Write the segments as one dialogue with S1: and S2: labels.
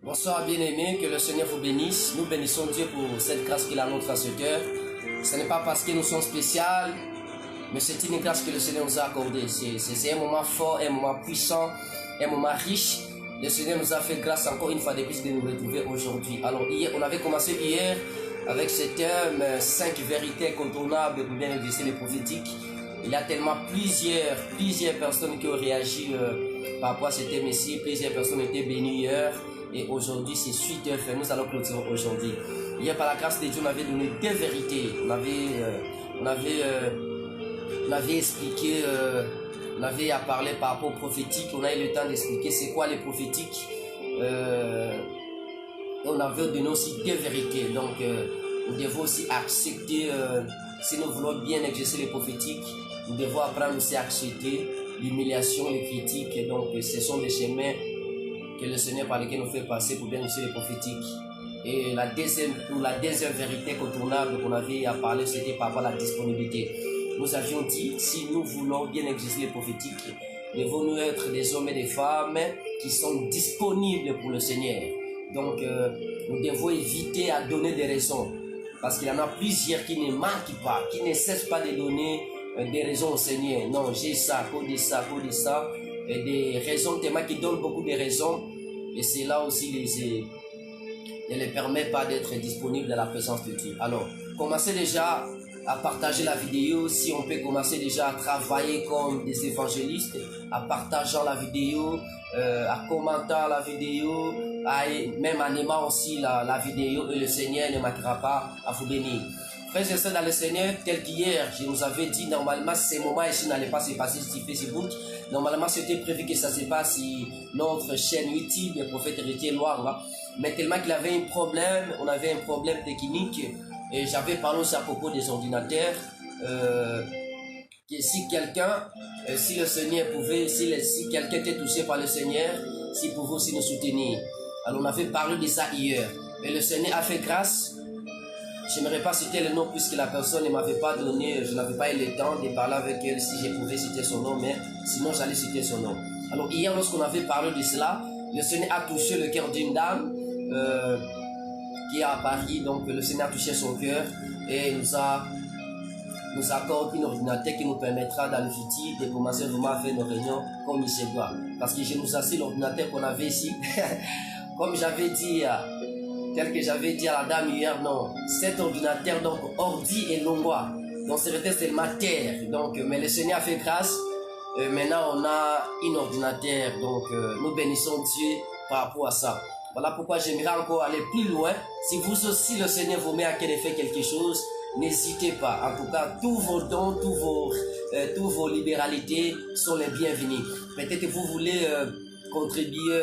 S1: Bonsoir bien-aimés, que le Seigneur vous bénisse. Nous bénissons Dieu pour cette grâce qu'il a à notre cœur. Ce n'est pas parce que nous sommes spéciaux, mais c'est une grâce que le Seigneur nous a accordée. C'est un moment fort, un moment puissant, un moment riche. Le Seigneur nous a fait grâce encore une fois de plus de nous retrouver aujourd'hui. Alors hier, on avait commencé hier avec ce thème 5 vérités incontournables pour bien exercer les prophétiques. Il y a tellement plusieurs personnes qui ont réagi par rapport à ce thème ici. Plusieurs personnes étaient bénies hier. Et aujourd'hui, c'est suite à faire. Nous allons clôturer aujourd'hui. Hier, par la grâce de Dieu, on avait donné deux vérités. On avait expliqué, on avait à parler par rapport aux prophétiques. On a eu le temps d'expliquer c'est quoi les prophétiques. On avait donné aussi deux vérités. Donc, nous devons aussi accepter, si nous voulons bien exercer les prophétiques, nous devons apprendre aussi à accepter l'humiliation, les critiques. Et donc, ce sont des chemins que le Seigneur par lesquels nous fait passer pour bien exercer les prophétiques. Et la deuxième vérité incontournable qu'on avait à parler, c'était par rapport à la disponibilité. Nous avions dit, si nous voulons bien exercer les prophétiques, devons-nous être des hommes et des femmes qui sont disponibles pour le Seigneur. Donc, nous devons éviter à donner des raisons. Parce qu'il y en a plusieurs qui ne manquent pas, qui ne cessent pas de donner des raisons au Seigneur. Non, j'ai ça, à cause de ça, à cause de ça. Et des raisons tellement qui donnent beaucoup de raisons. Et c'est là aussi ne les permet pas d'être disponibles dans la présence de Dieu. Alors, commencez déjà à partager la vidéo. Si on peut commencer déjà à travailler comme des évangélistes, à partageant la vidéo, à commentant la vidéo, même en aimant aussi la vidéo, et le Seigneur ne manquera pas à vous bénir. Frères et sœurs dans le Seigneur, tel qu'hier, je vous avais dit, normalement, ces moments ici n'allaient pas se passer sur Facebook. Normalement, c'était prévu que ça se passe sur notre chaîne YouTube, le prophète héritier Loire. Mais tellement qu'il avait un problème, on avait un problème technique, et j'avais parlé aussi à propos des ordinateurs, que si quelqu'un, si le Seigneur pouvait, si quelqu'un était touché par le Seigneur, s'il pouvait aussi nous soutenir. Alors, on avait parlé de ça hier. Et le Seigneur a fait grâce. Je n'aimerais pas citer le nom puisque la personne ne m'avait pas donné, je n'avais pas eu le temps de parler avec elle si je pouvais citer son nom, mais sinon j'allais citer son nom. Alors hier, lorsqu'on avait parlé de cela, le Seigneur a touché le cœur d'une dame qui est à Paris, donc le Seigneur a touché son cœur et nous accorde un ordinateur qui nous permettra dans le futur de commencer vraiment à faire nos réunions comme il se doit. Parce que je nous assure l'ordinateur qu'on avait ici, comme j'avais dit, tel que j'avais dit à la dame hier, non, cet ordinateur, donc, ordi et longois. Donc, c'était seulement terre. Donc, mais le Seigneur a fait grâce. Maintenant, on a un ordinateur. Donc, nous bénissons Dieu par rapport à ça. Voilà pourquoi j'aimerais encore aller plus loin. Si vous aussi, le Seigneur vous met à quel effet quelque chose, n'hésitez pas. En tout cas, tous vos dons, tous vos libéralités sont les bienvenus. Peut-être que vous voulez contribuer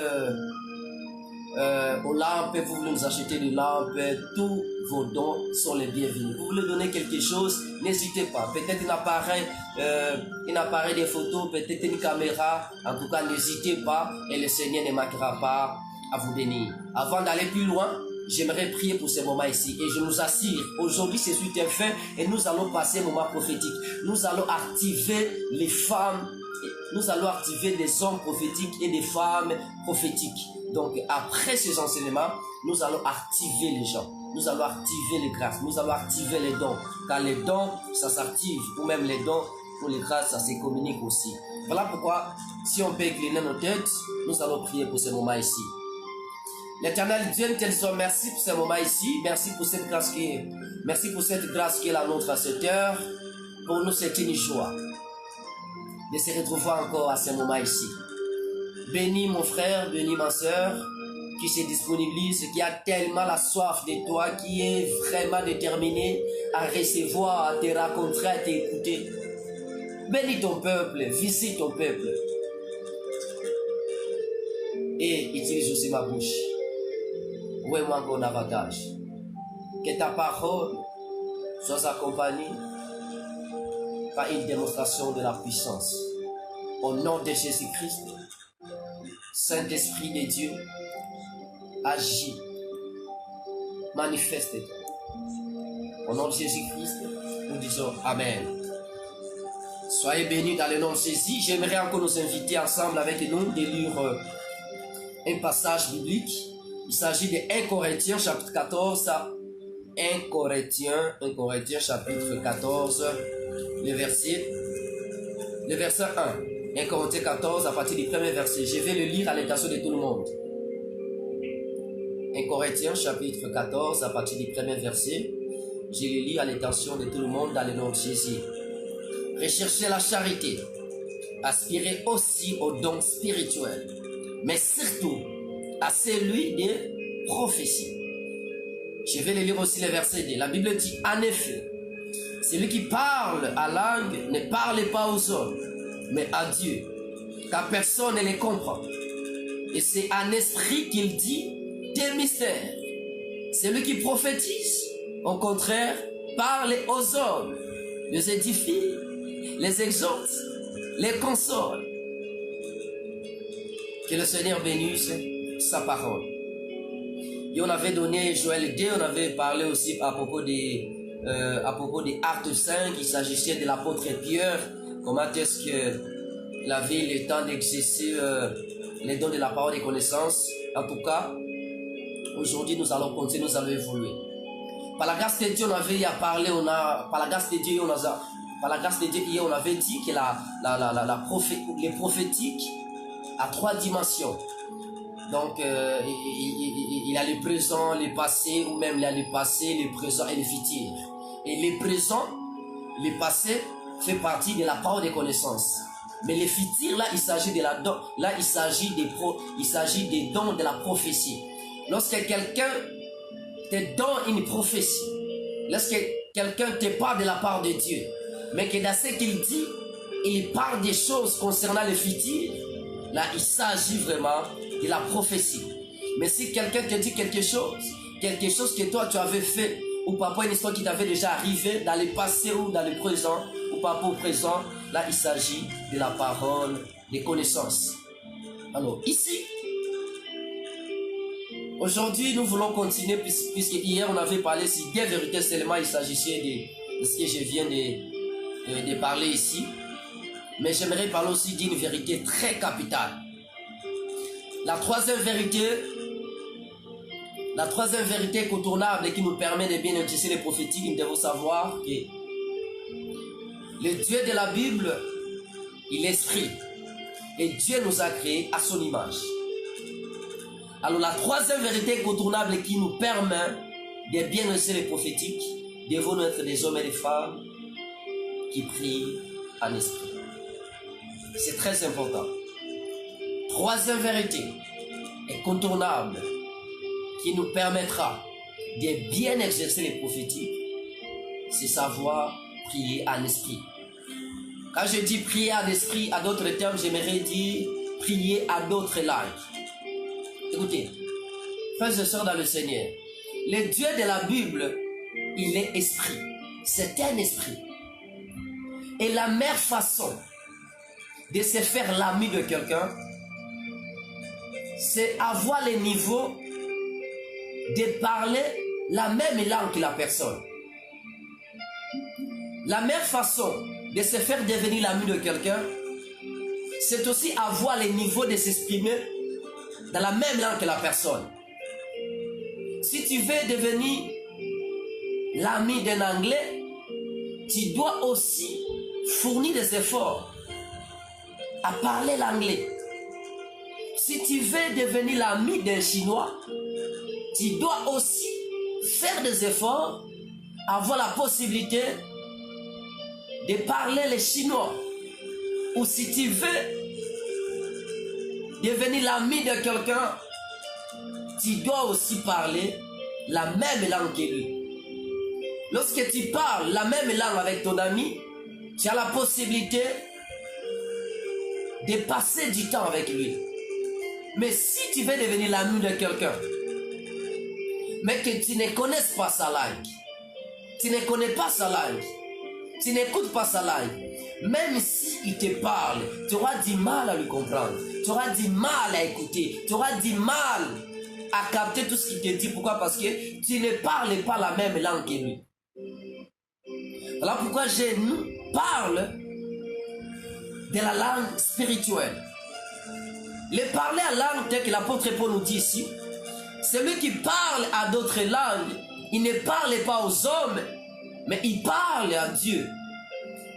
S1: aux lampes, vous voulez nous acheter des lampes, tous vos dons sont les bienvenus. Vous voulez donner quelque chose, n'hésitez pas. Peut-être un appareil de photos, peut-être une caméra. En tout cas, n'hésitez pas et le Seigneur ne manquera pas à vous bénir. Avant d'aller plus loin, j'aimerais prier pour ce moment ici. Et je nous assure, aujourd'hui c'est suite un fait et nous allons passer un moment prophétique. Nous allons activer les femmes, nous allons activer des hommes prophétiques et des femmes prophétiques. Donc, après ces enseignements, nous allons activer les gens. Nous allons activer les grâces. Nous allons activer les dons. Car les dons, ça s'active. Ou même les dons pour les grâces, ça se communique aussi. Voilà pourquoi, si on peut incliner nos têtes, nous allons prier pour ce moment ici. L'Éternel Dieu, nous te disons merci pour ce moment ici. Merci pour cette grâce qui est la nôtre à cette heure. Pour nous, c'est une joie de se retrouver encore à ce moment ici. Bénis mon frère, bénis ma soeur, qui se disponibilise, qui a tellement la soif de toi, qui est vraiment déterminé à recevoir, à te rencontrer, à t'écouter. Bénis ton peuple, visite ton peuple. Et utilise aussi ma bouche. Ouais-moi encore davantage. Que ta parole soit accompagnée par une démonstration de la puissance. Au nom de Jésus-Christ, Saint-Esprit de Dieu, agis, manifeste-toi. Au nom de Jésus-Christ, nous disons Amen. Soyez bénis dans le nom de Jésus. J'aimerais encore nous inviter ensemble avec nous de lire un passage biblique Il s'agit de 1 Corinthiens chapitre 14, 1 Corinthiens chapitre 14, le verset 1. 1 Corinthiens 14 à partir du premier verset. Je vais le lire à l'intention de tout le monde. 1 Corinthiens chapitre 14 à partir du premier verset. Je le lis à l'intention de tout le monde dans le nom de Jésus. Recherchez la charité. Aspirez aussi aux dons spirituels. Mais surtout à celui des prophéties. Je vais le lire aussi le verset 2. La Bible dit en effet, celui qui parle à langue ne parle pas aux hommes, mais à Dieu, car personne ne les comprend. Et c'est en esprit qu'il dit des mystères. Celui qui prophétise, au contraire, parle aux hommes, les édifie, les exhorte, les console. Que le Seigneur bénisse sa parole. Et on avait donné Joël 2, on avait parlé aussi à propos des Actes 5, il s'agissait de l'apôtre Pierre, comment est-ce qu'il avait le temps d'exercer les dons de la parole et connaissances. En tout cas, aujourd'hui nous allons continuer, nous allons évoluer. Par la grâce de Dieu, on avait parlé, par la grâce de Dieu, hier, on avait dit que les prophétiques a 3 dimensions. Donc, il a le présent, le passé, ou même il a le passé, le présent et le futur. Et le présent, le passé, fait partie de la parole des connaissances. Mais le futur, là, il s'agit des dons de la prophétie. Lorsque quelqu'un te donne une prophétie, lorsque quelqu'un te parle de la part de Dieu, mais que dans ce qu'il dit, il parle des choses concernant le futur, là, il s'agit vraiment de la prophétie. Mais si quelqu'un te dit quelque chose que toi tu avais fait, ou par rapport à une histoire qui t'avait déjà arrivé dans le passé ou dans le présent, ou par rapport au présent, là, il s'agit de la parole des connaissances. Alors, ici, aujourd'hui, nous voulons continuer, puisque hier, on avait parlé sur des vérités seulement, il s'agissait de ce que je viens de parler ici. Mais j'aimerais parler aussi d'une vérité très capitale. La troisième vérité incontournable qui nous permet de bien exercer les prophétiques, nous devons savoir que le Dieu de la Bible, il est esprit. Et Dieu nous a créés à son image. Alors la troisième vérité incontournable qui nous permet de bien exercer les prophétiques, devons être des hommes et des femmes qui prient en esprit. C'est très important. Troisième vérité incontournable qui nous permettra de bien exercer les prophétiques, c'est savoir prier en esprit. Quand je dis prier en esprit, à d'autres termes, j'aimerais dire prier à d'autres langues. Écoutez, frères et sœurs dans le Seigneur, le Dieu de la Bible, il est esprit. C'est un esprit. Et la meilleure façon de se faire l'ami de quelqu'un, c'est avoir le niveau de parler la même langue que la personne. La meilleure façon de se faire devenir l'ami de quelqu'un, c'est aussi avoir le niveau de s'exprimer dans la même langue que la personne. Si tu veux devenir l'ami d'un Anglais, tu dois aussi fournir des efforts à parler l'anglais. Si tu veux devenir l'ami d'un Chinois, tu dois aussi faire des efforts, avoir la possibilité de parler le chinois. Ou si tu veux devenir l'ami de quelqu'un, tu dois aussi parler la même langue que lui. Lorsque tu parles la même langue avec ton ami, tu as la possibilité de passer du temps avec lui. Mais si tu veux devenir l'ami de quelqu'un, mais que tu ne connaisses pas sa langue, tu ne connais pas sa langue, tu n'écoutes pas sa langue, même s'il te parle, tu auras du mal à lui comprendre, tu auras du mal à écouter, tu auras du mal à capter tout ce qu'il te dit. Pourquoi? Parce que tu ne parles pas la même langue que lui. Voilà pourquoi je nous parle de la langue spirituelle. Le parler à langue, tel que l'apôtre Paul nous dit ici, Celui qui parle à d'autres langues, il ne parle pas aux hommes, mais il parle à Dieu.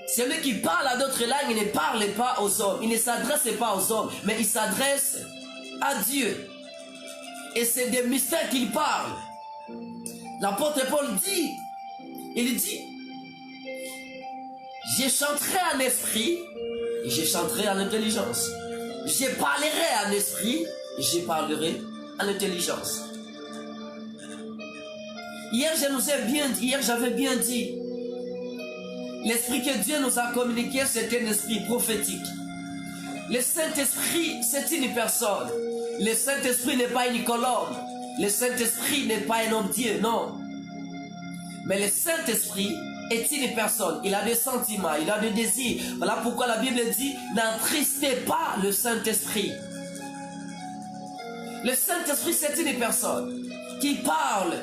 S1: Celui qui parle à d'autres langues, il ne parle pas aux hommes, il ne s'adresse pas aux hommes, mais il s'adresse à Dieu. Et c'est des mystères qu'il parle. L'apôtre Paul dit, il dit, je chanterai en esprit, et je chanterai en intelligence. Je parlerai en esprit, et je parlerai en intelligence. Hier, j'avais bien dit, l'esprit que Dieu nous a communiqué, c'est un esprit prophétique. Le Saint-Esprit, c'est une personne. Le Saint-Esprit n'est pas une colombe. Le Saint-Esprit n'est pas un homme-dieu, non. Mais le Saint-Esprit est une personne. Il a des sentiments, il a des désirs. Voilà pourquoi la Bible dit, n'entristez pas le Saint-Esprit. Le Saint-Esprit, c'est une personne qui parle.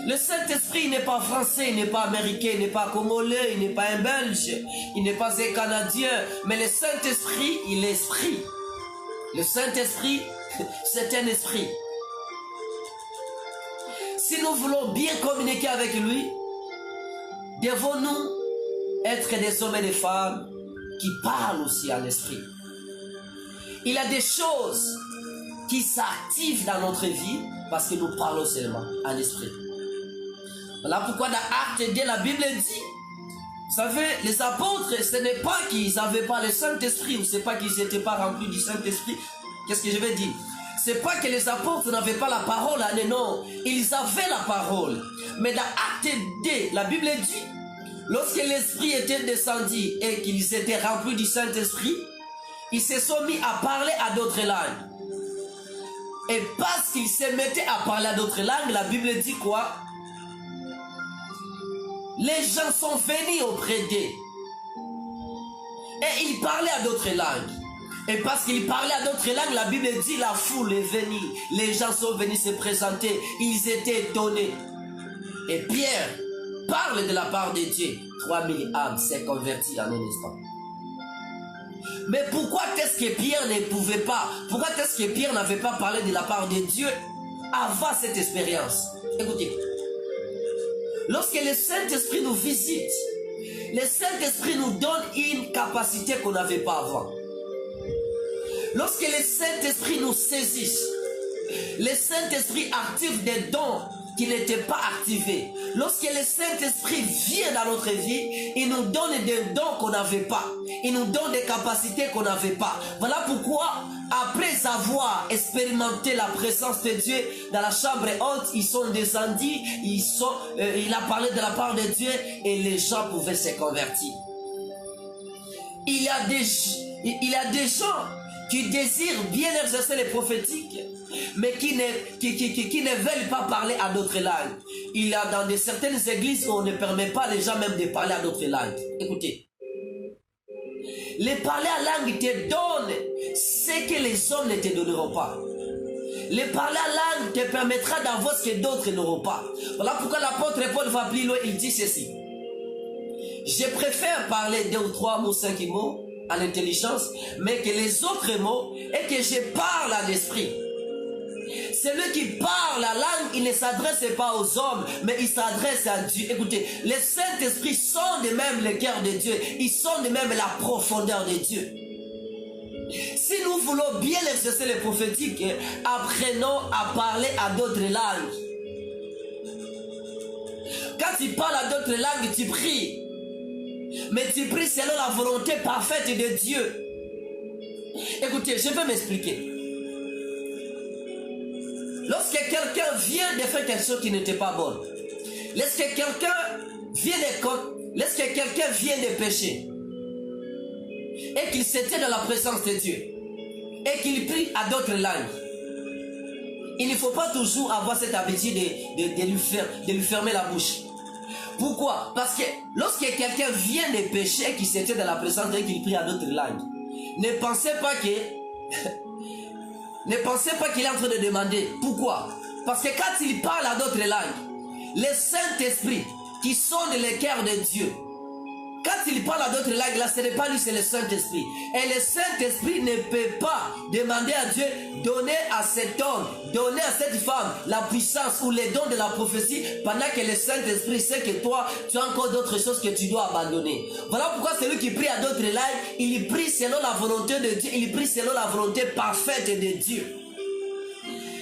S1: Le Saint-Esprit n'est pas français, il n'est pas américain, il n'est pas congolais, il n'est pas un belge, il n'est pas un canadien. Mais le Saint-Esprit, il est esprit. Le Saint-Esprit, c'est un esprit. Si nous voulons bien communiquer avec lui, devons-nous être des hommes et des femmes qui parlent aussi à l'esprit. Il y a des choses qui s'activent dans notre vie parce que nous parlons seulement à l'esprit. Voilà pourquoi dans Actes 2, la Bible dit, vous savez, les apôtres, ce n'est pas qu'ils n'avaient pas le Saint-Esprit, ou ce n'est pas qu'ils n'étaient pas remplis du Saint-Esprit. Qu'est-ce que je vais dire? C'est pas que les apôtres n'avaient pas la parole, non, ils avaient la parole. Mais dans Actes 2, la Bible dit, lorsque l'Esprit était descendu et qu'ils étaient remplis du Saint-Esprit, ils se sont mis à parler à d'autres langues. Et parce qu'ils se mettaient à parler à d'autres langues, la Bible dit quoi? Les gens sont venus auprès d'eux. Et ils parlaient à d'autres langues. Et parce qu'ils parlaient à d'autres langues, la Bible dit la foule est venue. Les gens sont venus se présenter. Ils étaient étonnés. Et Pierre parle de la part de Dieu. 3000 âmes s'est converties en un instant. Mais pourquoi est-ce que Pierre ne pouvait pas? Pourquoi est-ce que Pierre n'avait pas parlé de la part de Dieu avant cette expérience? Écoutez. Lorsque le Saint-Esprit nous visite, le Saint-Esprit nous donne une capacité qu'on n'avait pas avant. Lorsque le Saint-Esprit nous saisisse, le Saint-Esprit active des dons qui n'étaient pas activés. Lorsque le Saint-Esprit vient dans notre vie, il nous donne des dons qu'on n'avait pas. Il nous donne des capacités qu'on n'avait pas. Voilà pourquoi, après avoir expérimenté la présence de Dieu dans la chambre haute, ils sont descendus, il a parlé de la part de Dieu et les gens pouvaient se convertir. Il y a des gens qui désirent bien exercer les prophétiques, mais qui ne veulent pas parler à d'autres langues. Il y a dans certaines églises où on ne permet pas les gens même de parler à d'autres langues. Écoutez, les parler à langue te donne ce que les hommes ne te donneront pas. Les parler à langue te permettra d'avoir ce que d'autres n'auront pas. Voilà pourquoi l'apôtre Paul va plus loin, il dit ceci. Je préfère parler 2 ou 3 mots, 5 mots en intelligence, mais que les autres mots, et que je parle à l'esprit. Celui qui parle la langue, il ne s'adresse pas aux hommes, mais il s'adresse à Dieu. Écoutez, les Saint-Esprit sont de même le cœur de Dieu, ils sont de même la profondeur de Dieu. Si nous voulons bien exercer les prophétiques, apprenons à parler à d'autres langues. Quand tu parles à d'autres langues, tu pries. Mais tu pries selon la volonté parfaite de Dieu. Écoutez, je vais m'expliquer. Lorsque quelqu'un vient de faire quelque chose qui n'était pas bon, lorsque quelqu'un vient de pécher, et qu'il s'était dans la présence de Dieu, et qu'il prie à d'autres langues, il ne faut pas toujours avoir cette habitude de lui fermer la bouche. Pourquoi? Parce que lorsque quelqu'un vient de pécher et qu'il s'était dans la présence de Dieu et qu'il prie à d'autres langues, ne pensez pas qu'il est en train de demander. Pourquoi? Parce que quand il parle à d'autres langues, le Saint-Esprit qui sonde le cœur de Dieu Quand il parle à d'autres langues, là, ce n'est pas lui, c'est le Saint-Esprit. Et le Saint-Esprit ne peut pas demander à Dieu, donner à cet homme, donner à cette femme la puissance ou les dons de la prophétie, pendant que le Saint-Esprit sait que toi, tu as encore d'autres choses que tu dois abandonner. Voilà pourquoi celui qui prie à d'autres langues, il prie selon la volonté de Dieu, il prie selon la volonté parfaite de Dieu.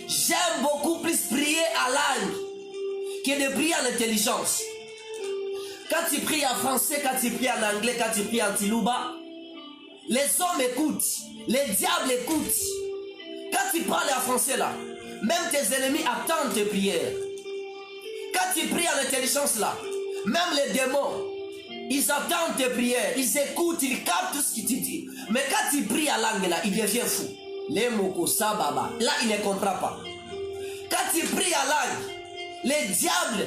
S1: J'aime beaucoup plus prier à langue que de prier en intelligence. Quand tu pries en français, quand tu pries en anglais, quand tu pries en tilouba, les hommes écoutent, les diables écoutent. Quand tu parles en français là, même tes ennemis attendent tes prières. Quand tu pries en intelligence là, même les démons, ils attendent tes prières, ils écoutent, ils captent tout ce que tu dis. Mais quand tu pries en langue là, il devient fou. Les moko sababa, là il ne comprend pas. Quand tu pries en langue, les diables,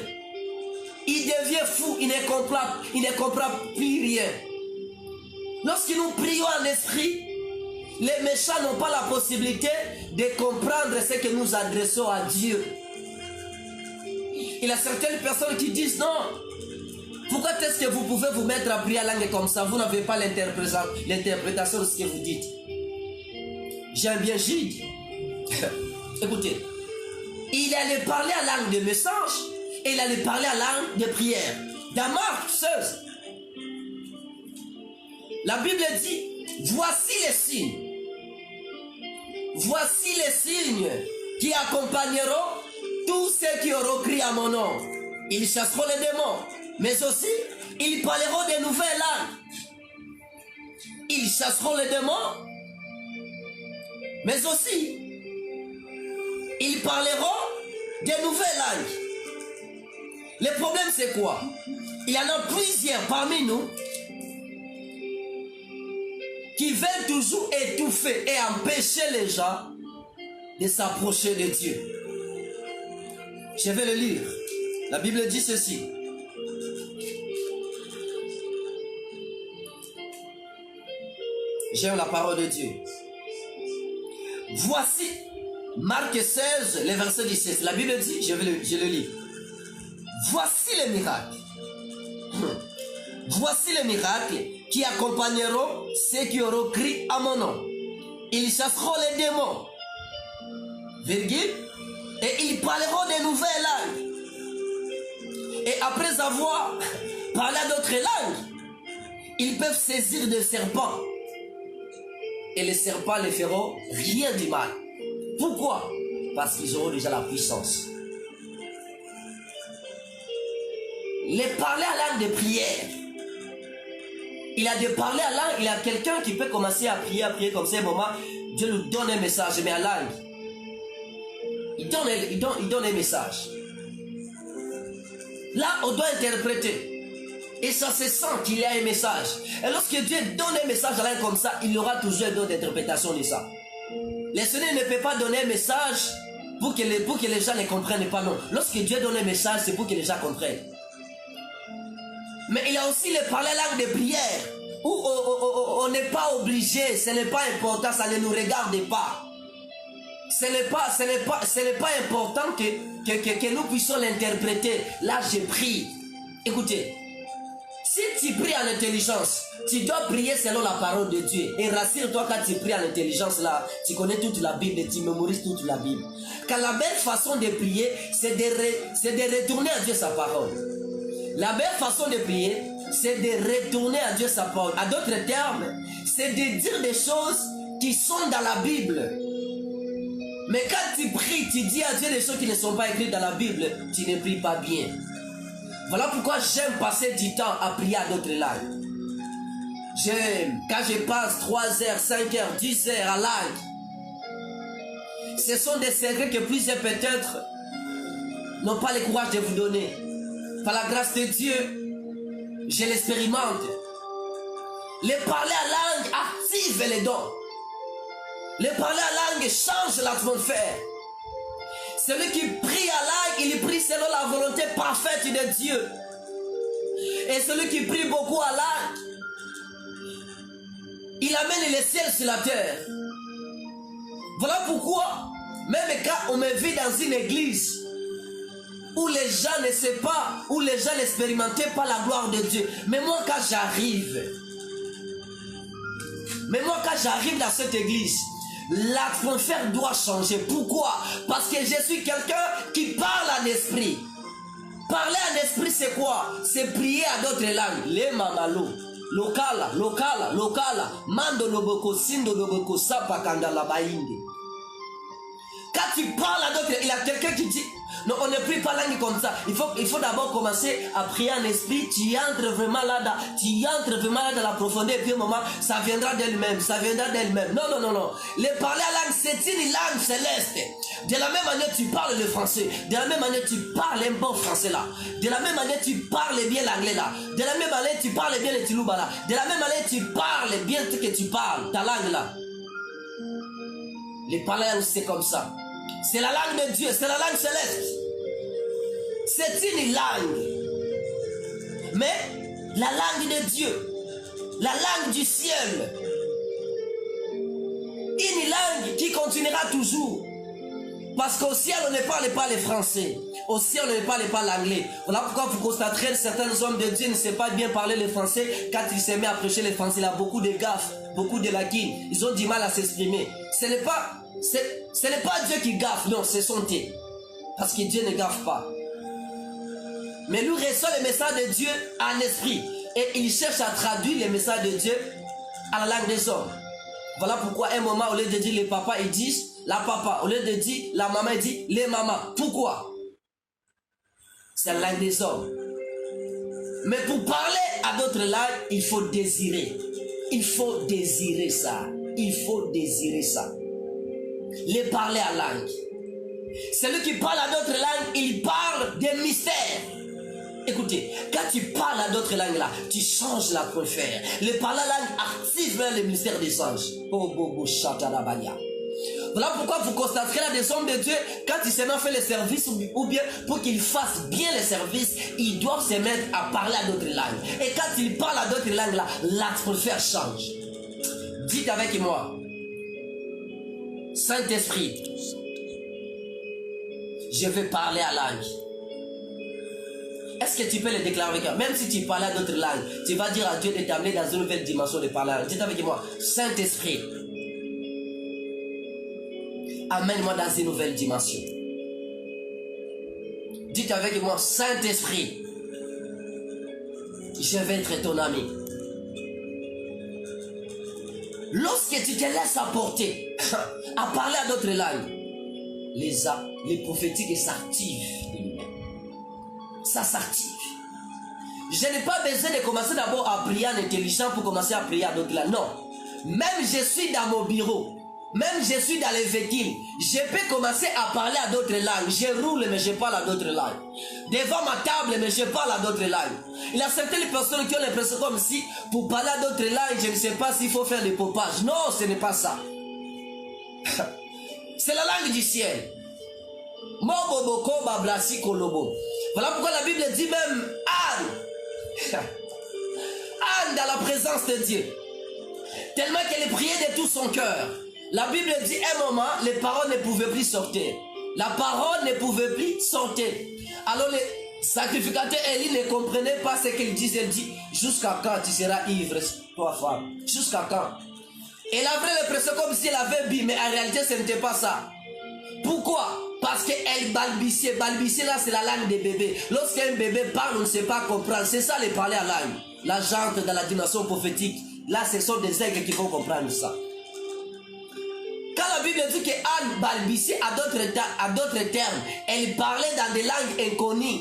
S1: il devient fou, il ne comprend plus rien. Lorsque nous prions en esprit, les méchants n'ont pas la possibilité de comprendre ce que nous adressons à Dieu. Il y a certaines personnes qui disent non. Pourquoi est-ce que vous pouvez vous mettre à prier en langue comme ça? Vous n'avez pas l'interprétation de ce que vous dites. J'aime bien Gide. Écoutez, il allait parler en langue de message. Et il allait parler en langue de prière. Dans Marc 16, la Bible dit, voici les signes. Voici les signes qui accompagneront tous ceux qui auront crié à mon nom. Ils chasseront les démons, mais aussi ils parleront de nouvelles langues. Ils chasseront les démons, mais aussi ils parleront de nouvelles langues. Le problème c'est quoi? Il y en a plusieurs parmi nous qui veulent toujours étouffer et empêcher les gens de s'approcher de Dieu. Je vais le lire. La Bible dit ceci. J'aime la parole de Dieu. Voici, Marc 16, le verset 17. La Bible dit, je le lis. Voici les miracles. Voici les miracles qui accompagneront ceux qui auront crié à mon nom. Ils chasseront les démons. Virgule. Et ils parleront de nouvelles langues. Et après avoir parlé d'autres langues, ils peuvent saisir des serpents. Et les serpents ne feront rien du mal. Pourquoi? Parce qu'ils auront déjà la puissance. Les parler à langue de prière. Il a de parler à langue, il y a quelqu'un qui peut commencer à prier comme ça, un moment, Dieu nous donne un message, mais à langue. Il donne un message. Là, on doit interpréter. Et ça se sent qu'il y a un message. Et lorsque Dieu donne un message à langue comme ça, il y aura toujours une autre interprétation de ça. Le Seigneur ne peut pas donner un message pour que les gens ne comprennent pas, non. Lorsque Dieu donne un message, c'est pour que les gens comprennent. Mais il y a aussi le parler langue de prière, où on n'est pas obligé, ce n'est pas important, ça ne nous regarde pas. Ce n'est pas important que nous puissions l'interpréter. Là, je prie. Écoutez, si tu pries en intelligence, tu dois prier selon la parole de Dieu. Et rassure-toi, quand tu pries en intelligence, là, tu connais toute la Bible et tu mémorises toute la Bible. Car la belle façon de prier, c'est de retourner à Dieu sa parole. La belle façon de prier, c'est de retourner à Dieu sa parole. À d'autres termes, c'est de dire des choses qui sont dans la Bible. Mais quand tu pries, tu dis à Dieu des choses qui ne sont pas écrites dans la Bible, tu ne pries pas bien. Voilà pourquoi j'aime passer du temps à prier à d'autres langues. Quand je passe 3 heures, 5 heures, 10 heures à langue, ce sont des secrets que plusieurs peut-être n'ont pas le courage de vous donner. Par la grâce de Dieu, je l'expérimente. Le parler à langue active les dons. Le parler à langue change l'atmosphère. Celui qui prie à langue, il prie selon la volonté parfaite de Dieu. Et celui qui prie beaucoup à langue, il amène les ciels sur la terre. Voilà pourquoi, même quand on me vit dans une église, où les gens ne savent pas, où les gens n'expérimentaient pas la gloire de Dieu. Mais moi, quand j'arrive dans cette église, l'atmosphère doit changer. Pourquoi? Parce que je suis quelqu'un qui parle en esprit. Parler en esprit, c'est quoi? C'est prier à d'autres langues. Les mamalo, lokala, mando loboko, sindo loboko, sapa kandala bainde. Quand tu parles à d'autres, il y a quelqu'un qui dit, non, on ne prie pas langue comme ça. Il faut d'abord commencer à prier en esprit. Tu entres vraiment là dans la profondeur. Et puis au moment, ça viendra d'elle-même. Non. Les parler à langue, c'est une langue céleste. De la même manière, tu parles le français. De la même manière, tu parles un bon français là. De la même manière, tu parles bien l'anglais là. De la même manière, tu parles bien le tilouba là. De la même manière, tu parles bien ce que tu parles, ta langue là. Les parler à langue, c'est comme ça. C'est la langue de Dieu, c'est la langue céleste. C'est une langue. Mais la langue de Dieu, la langue du ciel, une langue qui continuera toujours. Parce qu'au ciel, on ne parle pas le français. Au ciel, on ne parle pas l'anglais. Voilà pourquoi vous constaterez que certains hommes de Dieu ne savent pas bien parler le français. Quand ils se mettent à prêcher le français, il y a beaucoup de gaffes, beaucoup de lacunes. Ils ont du mal à s'exprimer. Ce n'est pas Dieu qui gaffe, non, c'est son Dieu. Parce que Dieu ne gaffe pas. Mais lui reçoit le message de Dieu en esprit. Et il cherche à traduire le message de Dieu à la langue des hommes. Voilà pourquoi un moment, au lieu de dire les papas, ils disent la papa. Au lieu de dire la maman, ils disent les mamans. Pourquoi? C'est la langue des hommes. Mais pour parler à d'autres langues, il faut désirer. Il faut désirer ça. Il faut désirer ça. Les parler à langue. Celui qui parle à d'autres langues, il parle des mystères. Écoutez, quand tu parles à d'autres langues là, tu changes l'atmosphère. Les parler à langue active les mystères des anges. Voilà pourquoi vous constaterez là des hommes de Dieu, quand ils se mettent à faire le service ou bien pour qu'ils fassent bien le service, ils doivent se mettre à parler à d'autres langues. Et quand ils parlent à d'autres langues là, l'atmosphère change. Dites avec moi, Saint-Esprit, je vais parler à langue. Est-ce que tu peux le déclarer avec moi? Même si tu parles à d'autres langues, tu vas dire à Dieu de t'amener dans une nouvelle dimension de parler à langue. Dites avec moi, Saint-Esprit, amène-moi dans une nouvelle dimension. Dites avec moi, Saint-Esprit, je vais être ton ami. Lorsque tu te laisses apporter à parler à d'autres langues, les prophétiques s'activent de lui-même. Ça s'active. Je n'ai pas besoin de commencer d'abord à prier en intelligent pour commencer à prier à d'autres langues. Non. Même je suis dans mon bureau. Même je suis dans les véhicules. Je peux commencer à parler à d'autres langues. Je roule mais je parle à d'autres langues. Devant ma table mais je parle à d'autres langues. Il y a certaines personnes qui ont l'impression comme si pour parler à d'autres langues, je ne sais pas s'il faut faire des popages. Non, ce n'est pas ça. C'est la langue du ciel. Moboboko bablasi kolobo. Voilà pourquoi la Bible dit même Anne. Anne dans la présence de Dieu. Tellement qu'elle priait de tout son cœur. La Bible dit un moment, les paroles ne pouvaient plus sortir. La parole ne pouvait plus sortir. Alors les sacrificateurs Élie ne comprenaient pas ce qu'elle disait. Elle dit, jusqu'à quand tu seras ivre, toi femme? Jusqu'à quand? Elle avait l'impression comme si elle avait bu, mais en réalité ce n'était pas ça. Pourquoi? Parce qu'elle balbutiait. Balbutier là c'est la langue des bébés. Lorsqu'un bébé parle, on ne sait pas comprendre. C'est ça les parler à langue. La jante dans la dimension prophétique. Là ce sont des aigles qui vont comprendre ça. Quand la Bible dit que Anne balbutiait à d'autres termes, elle parlait dans des langues inconnues,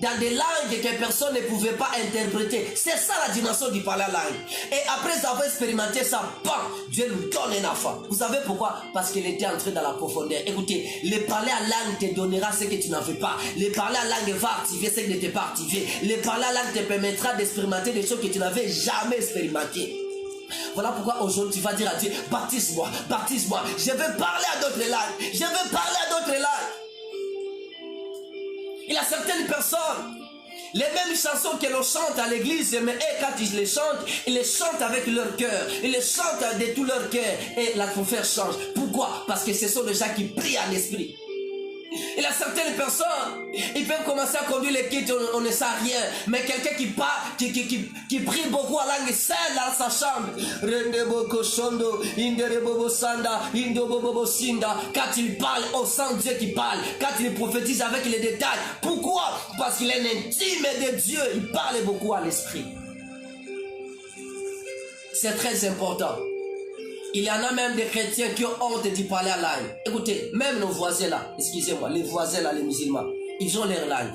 S1: dans des langues que personne ne pouvait pas interpréter. C'est ça la dimension du parler à langue. Et après avoir expérimenté ça, bam, Dieu nous donne un enfant. Vous savez pourquoi? Parce qu'il était entré dans la profondeur. Écoutez, le parler à langue te donnera ce que tu n'en veux pas. Le parler à langue va activer ce qui n'était pas activé. Le parler à langue te permettra d'expérimenter des choses que tu n'avais jamais expérimentées. Voilà pourquoi aujourd'hui tu vas dire à Dieu, baptise-moi, baptise-moi. Je veux parler à d'autres langues. Je veux parler à d'autres langues. Il y a certaines personnes, les mêmes chansons que l'on chante à l'église, mais quand ils les chantent avec leur cœur. Ils les chantent de tout leur cœur. Et l'atmosphère change. Pourquoi? Parce que ce sont des gens qui prient en esprit. Il y a certaines personnes, ils peuvent commencer à conduire les kits, on ne sait rien. Mais quelqu'un qui parle, qui prie beaucoup à langue seule dans sa chambre. Quand il parle, on sent Dieu qui parle. Quand il prophétise avec les détails. Pourquoi? Parce qu'il est intime de Dieu. Il parle beaucoup à l'esprit. C'est très important. Il y en a même des chrétiens qui ont honte d'y parler à langue. Écoutez, même nos voisins là, excusez-moi, les voisins là, les musulmans, ils ont leur langue.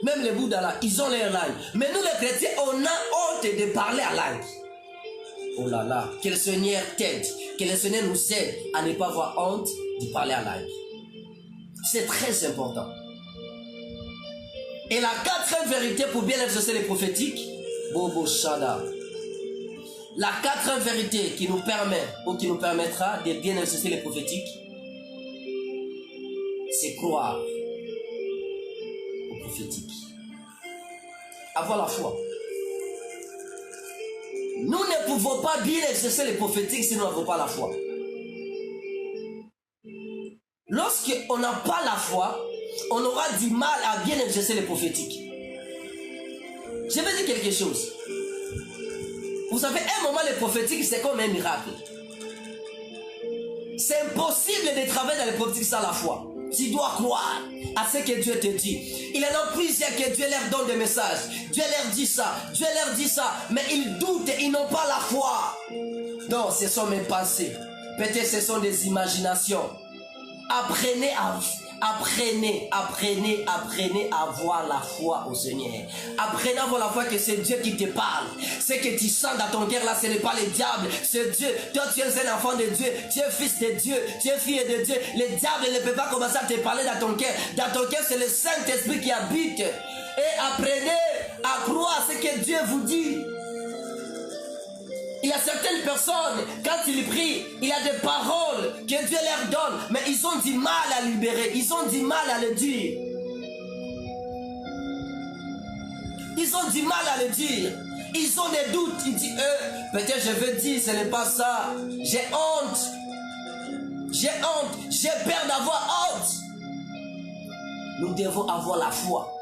S1: Même les bouddhas là, ils ont leur langue. Mais nous les chrétiens, on a honte de parler à langue. Oh là là, que le Seigneur t'aide, que le Seigneur nous aide à ne pas avoir honte de parler à langue. C'est très important. Et la quatrième vérité pour bien exercer les prophétiques, Bobo Shada. La quatrième vérité qui nous permet ou qui nous permettra de bien exercer les prophétiques, c'est croire aux prophétiques. Avoir la foi. Nous ne pouvons pas bien exercer les prophétiques si nous n'avons pas la foi. Lorsqu'on n'a pas la foi, on aura du mal à bien exercer les prophétiques. Je vais dire quelque chose. Vous savez, un moment, les prophétiques, c'est comme un miracle. C'est impossible de travailler dans les prophétiques sans la foi. Tu dois croire à ce que Dieu te dit. Il y en a plusieurs que Dieu leur donne des messages. Dieu leur dit ça, Dieu leur dit ça. Mais ils doutent, ils n'ont pas la foi. Non, ce sont mes pensées. Peut-être ce sont des imaginations. Apprenez à avoir la foi au Seigneur. Apprenez à avoir la foi que c'est Dieu qui te parle. Ce que tu sens dans ton cœur là, ce n'est pas le diable, c'est Dieu. Toi tu es un enfant de Dieu, tu es fils de Dieu, tu es fille de Dieu. Le diable ne peut pas commencer à te parler dans ton cœur. Dans ton cœur, c'est le Saint-Esprit qui habite. Et apprenez à croire ce que Dieu vous dit. Il y a certaines personnes, quand ils prient, il y a des paroles que Dieu leur donne, mais ils ont du mal à libérer, ils ont du mal à le dire. Ils ont du mal à le dire. Ils ont des doutes. Ils disent, peut-être je veux dire, ce n'est pas ça. J'ai honte. J'ai honte. J'ai peur d'avoir honte. Nous devons avoir la foi.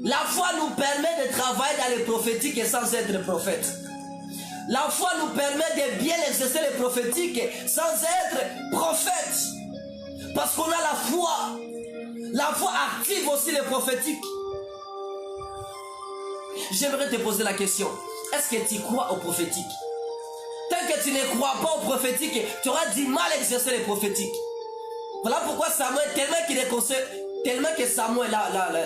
S1: La foi nous permet de travailler dans les prophétiques et sans être prophète. La foi nous permet de bien exercer les prophétiques sans être prophète. Parce qu'on a la foi. La foi active aussi les prophétiques. J'aimerais te poser la question. Est-ce que tu crois aux prophétiques? Tant que tu ne crois pas aux prophétiques, tu auras du mal à exercer les prophétiques. Voilà pourquoi Samuel, tellement qu'il est conseillé, tellement que Samuel,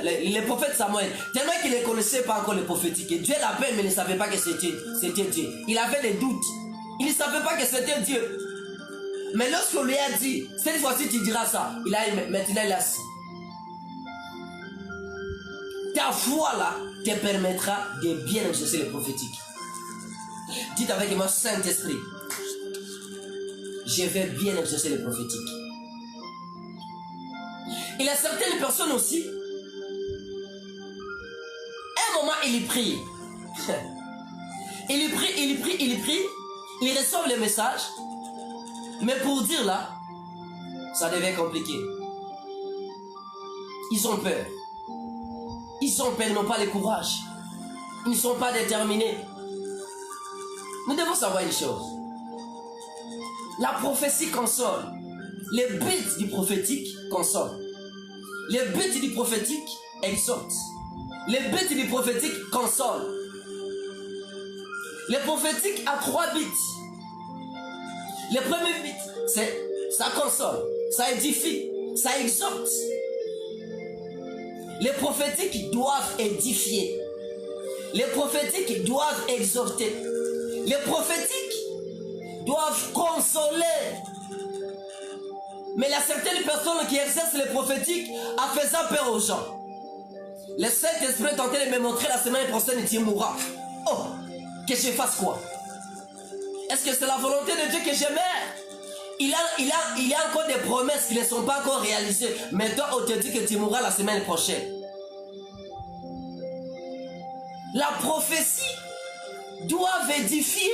S1: le prophète Samuel, tellement qu'il ne connaissait pas encore les prophétiques. Dieu l'appelle, mais il ne savait pas que c'était Dieu. Il avait des doutes. Il ne savait pas que c'était Dieu. Mais lorsqu'on lui a dit, cette fois-ci tu diras ça, maintenant il a su. Ta foi là te permettra de bien exercer les prophétiques. Dites avec moi, Saint-Esprit, je vais bien exercer les prophétiques. Il y a certaines personnes aussi, un moment il prie. Il prie, il reçoit le message, mais pour dire là, ça devient compliqué. Ils ont peur. Ils ont peur, ils n'ont pas le courage. Ils ne sont pas déterminés. Nous devons savoir une chose. La prophétie console. Le but du prophétique console. Le but du prophétique exhorte. Le but du prophétique console. Le prophétique a 3 buts. Le premier but, c'est ça console, ça édifie, ça exhorte. Les prophétiques doivent édifier. Les prophétiques doivent exhorter. Les prophétiques doivent consoler. Mais il y a certaines personnes qui exercent les prophétiques en faisant peur aux gens. Le Saint-Esprit est en train de me montrer la semaine prochaine et tu mourras. Oh, que je fasse quoi? Est-ce que c'est la volonté de Dieu que je meurs? Il y a encore des promesses qui ne sont pas encore réalisées. Mais toi, on te dit que tu mourras la semaine prochaine. La prophétie doit édifier.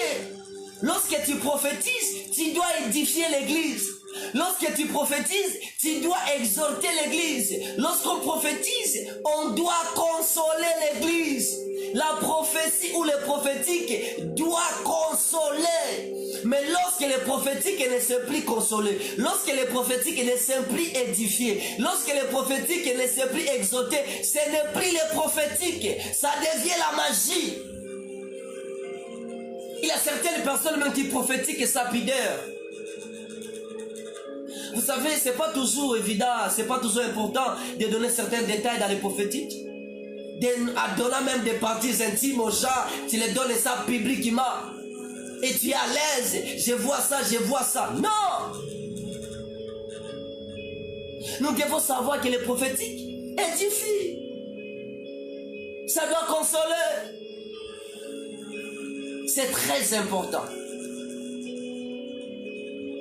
S1: Lorsque tu prophétises, tu dois édifier l'église. Lorsque tu prophétises, tu dois exhorter l'église. Lorsqu'on prophétise, on doit consoler l'église. La prophétie ou le prophétique doit consoler. Mais lorsque le prophétique ne s'implique consoler, lorsque le prophétique ne s'implique édifier, lorsque le prophétique ne s'implique exhorter, ce n'est plus le prophétique, ça devient la magie. Il y a certaines personnes même qui prophétiquent sa pudeur. Vous savez, ce n'est pas toujours évident, ce n'est pas toujours important de donner certains détails dans les prophétiques. En donnant même des parties intimes aux gens, tu les donnes ça publiquement. Et tu es à l'aise, je vois ça, je vois ça. Non! Nous devons savoir que le prophétique édifie. Ça doit consoler. C'est très important.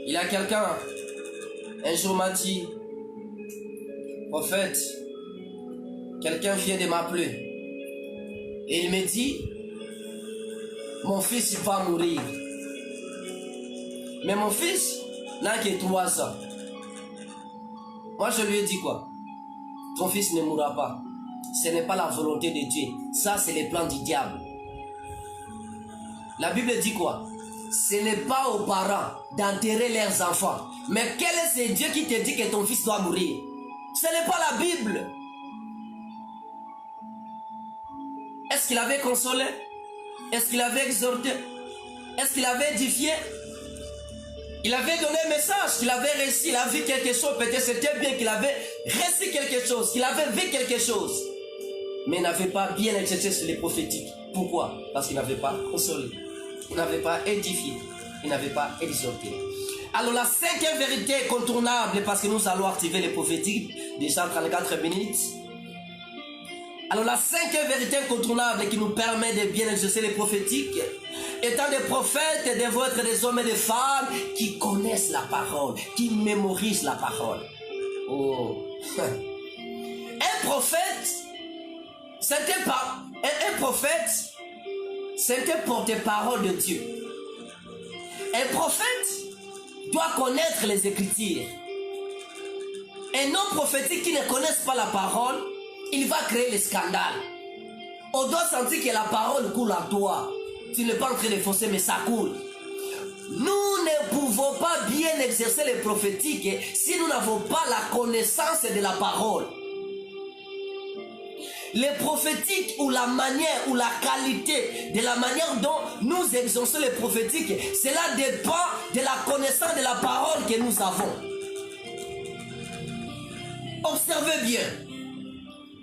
S1: Il y a quelqu'un, un jour m'a dit, prophète, quelqu'un vient de m'appeler. Et il me dit, mon fils va mourir. Mais mon fils n'a que 3 ans. Moi je lui ai dit quoi? Ton fils ne mourra pas. Ce n'est pas la volonté de Dieu. Ça c'est le plan du diable. La Bible dit quoi? Ce n'est pas aux parents d'enterrer leurs enfants. Mais quel est ce Dieu qui te dit que ton fils doit mourir? Ce n'est pas la Bible. Est-ce qu'il avait consolé? Est-ce qu'il avait exhorté? Est-ce qu'il avait édifié? Il avait donné un message, qu'il avait réussi, il a vu quelque chose. Peut-être c'était bien qu'il avait réussi quelque chose, qu'il avait vu quelque chose. Mais il n'avait pas bien exercé sur les prophétiques. Pourquoi? Parce qu'il n'avait pas consolé. Il n'avait pas édifié. Il n'avait pas exhorté. Alors la 5e vérité incontournable, parce que nous allons activer les prophétiques, déjà 34 minutes. Alors la 5e vérité incontournable qui nous permet de bien exercer les prophétiques, étant des prophètes, devons être des hommes et des femmes qui connaissent la parole, qui mémorisent la parole. Oh. Un prophète, c'était pas un prophète, c'était porte-parole de Dieu. Un prophète doit connaître les Écritures. Un homme prophétique qui ne connaisse pas la parole, il va créer le scandale. On doit sentir que la parole coule à toi. Tu n'es pas en train de forcer, mais ça coule. Nous ne pouvons pas bien exercer les prophétiques si nous n'avons pas la connaissance de la parole. Les prophétiques ou la manière ou la qualité de la manière dont nous exerçons les prophétiques, cela dépend de la connaissance de la parole que nous avons. Observez bien.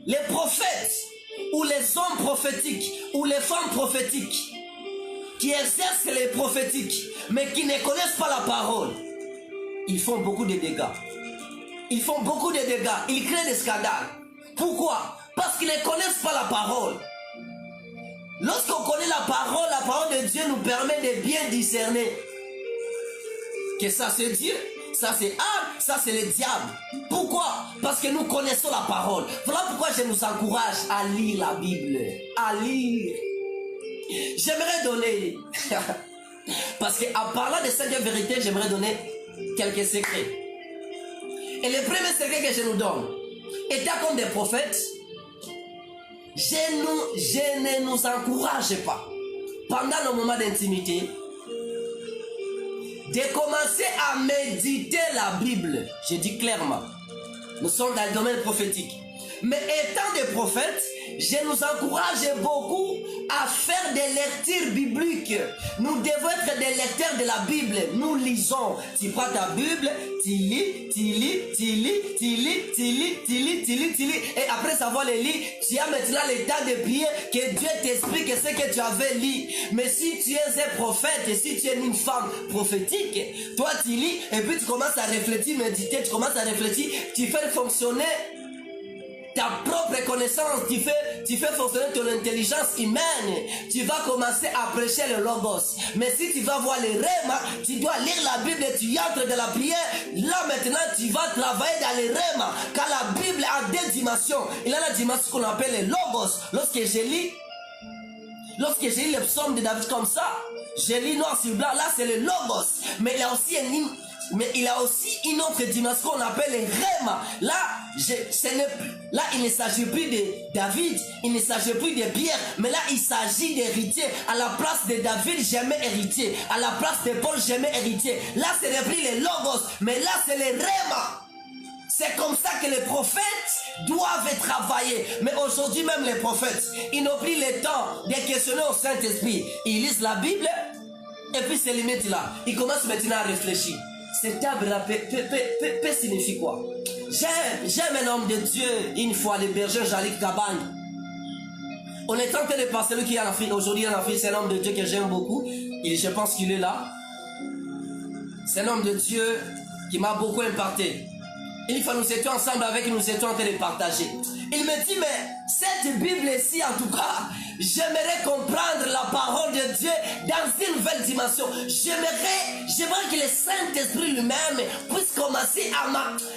S1: Les prophètes ou les hommes prophétiques ou les femmes prophétiques qui exercent les prophétiques mais qui ne connaissent pas la parole, ils font beaucoup de dégâts. Ils font beaucoup de dégâts. Ils créent des scandales. Pourquoi? Parce qu'ils ne connaissent pas la parole. Lorsqu'on connaît la parole de Dieu nous permet de bien discerner que ça c'est Dieu, ça c'est âme, ça c'est le diable. Pourquoi? Parce que nous connaissons la parole. Voilà pourquoi je nous encourage à lire la Bible. À lire. J'aimerais donner, parce qu'en parlant de cette vérité, j'aimerais donner quelques secrets. Et le premier secret que je nous donne, étant comme des prophètes, je ne nous encourage pas, pendant nos moments d'intimité, de commencer à méditer la Bible. Je dis clairement, nous sommes dans le domaine prophétique. Mais étant des prophètes, je nous encourage beaucoup à faire des lectures bibliques. Nous devons être des lecteurs de la Bible. Nous lisons. Tu prends ta Bible, tu lis. Et après savoir les lire, tu as maintenant le temps de prier, que Dieu t'explique ce que tu avais lu. Mais si tu es un prophète et si tu es une femme prophétique, toi tu lis et puis tu commences à réfléchir, méditer, tu commences à réfléchir, tu fais fonctionner ta propre connaissance, tu fais fonctionner ton intelligence humaine. Tu vas commencer à prêcher le logos. Mais si tu vas voir les rêves, tu dois lire la Bible et tu entres dans la prière. Là maintenant tu vas travailler dans les rêves. Car la Bible a 2 dimensions. Il y a la dimension qu'on appelle le logos. Lorsque je lis le psaume de David comme ça, je lis noir sur blanc, là c'est le logos. Mais il y a aussi Mais il a aussi une autre dimension qu'on appelle les Réma. Là, il ne s'agit plus de David, il ne s'agit plus de Pierre, mais là, il s'agit d'héritier. À la place de David, jamais héritier. À la place de Paul, jamais héritier. Là, ce n'est plus les Logos, mais là, c'est les Réma. C'est comme ça que les prophètes doivent travailler. Mais aujourd'hui, même les prophètes, ils n'ont plus le temps de questionner au Saint-Esprit. Ils lisent la Bible, et puis c'est limite là. Ils commencent maintenant à réfléchir. Cet arbre-là peut signifier quoi? J'aime un homme de Dieu, une fois, le berger Jalik Kabang. On est en train de passer, lui qui est en Afrique, aujourd'hui en Afrique, c'est un homme de Dieu que j'aime beaucoup. Et je pense qu'il est là. C'est un homme de Dieu qui m'a beaucoup imparté. Une fois nous étions ensemble avec lui, nous étions en train de partager. Il me dit, mais cette Bible-ci, en tout cas, j'aimerais comprendre la parole de Dieu dans une nouvelle dimension. J'aimerais que le Saint-Esprit lui-même puisse commencer à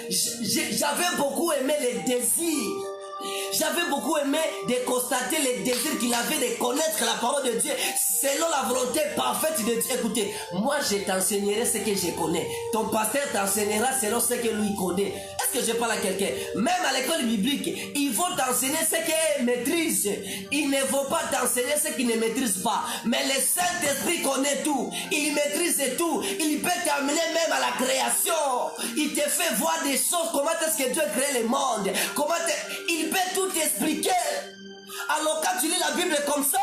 S1: J'avais beaucoup aimé les désirs. J'avais beaucoup aimé de constater les désirs qu'il avait de connaître la parole de Dieu selon la volonté parfaite de Dieu. Écoutez, moi je t'enseignerai ce que je connais. Ton pasteur t'enseignera selon ce que lui connaît. Est-ce que je parle à quelqu'un? Même à l'école biblique, ils vont t'enseigner ce qu'ils maîtrisent. Ils ne vont pas t'enseigner ce qu'ils ne maîtrisent pas. Mais le Saint-Esprit connaît tout. Il maîtrise tout. Il peut t'amener même à la création. Il te fait voir des choses. Comment est-ce que Dieu a créé le monde? Il peut tout expliquer. Alors quand tu lis la Bible comme ça,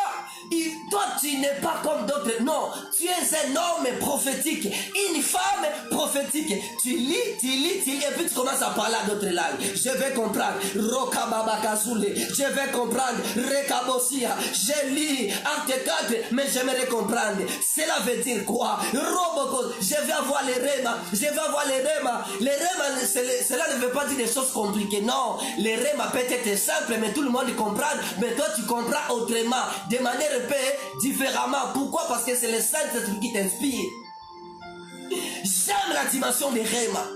S1: toi tu n'es pas comme d'autres. Non, tu es un homme prophétique, une femme prophétique. Tu lis, et puis tu commences à parler à d'autres langues. Je vais comprendre Rokababakazule, je vais comprendre Rekabosia. Je lis Acte 4, mais j'aimerais comprendre. Cela veut dire quoi? Robocos, je vais avoir les rémas. Les rémas, cela ne veut pas dire des choses compliquées. Non, les rémas peut être simples, mais tout le monde comprend. Mais toi tu comprends autrement, de manière différemment. Pourquoi? Parce que c'est le Saint-Esprit qui t'inspire. J'aime la dimension des rémas.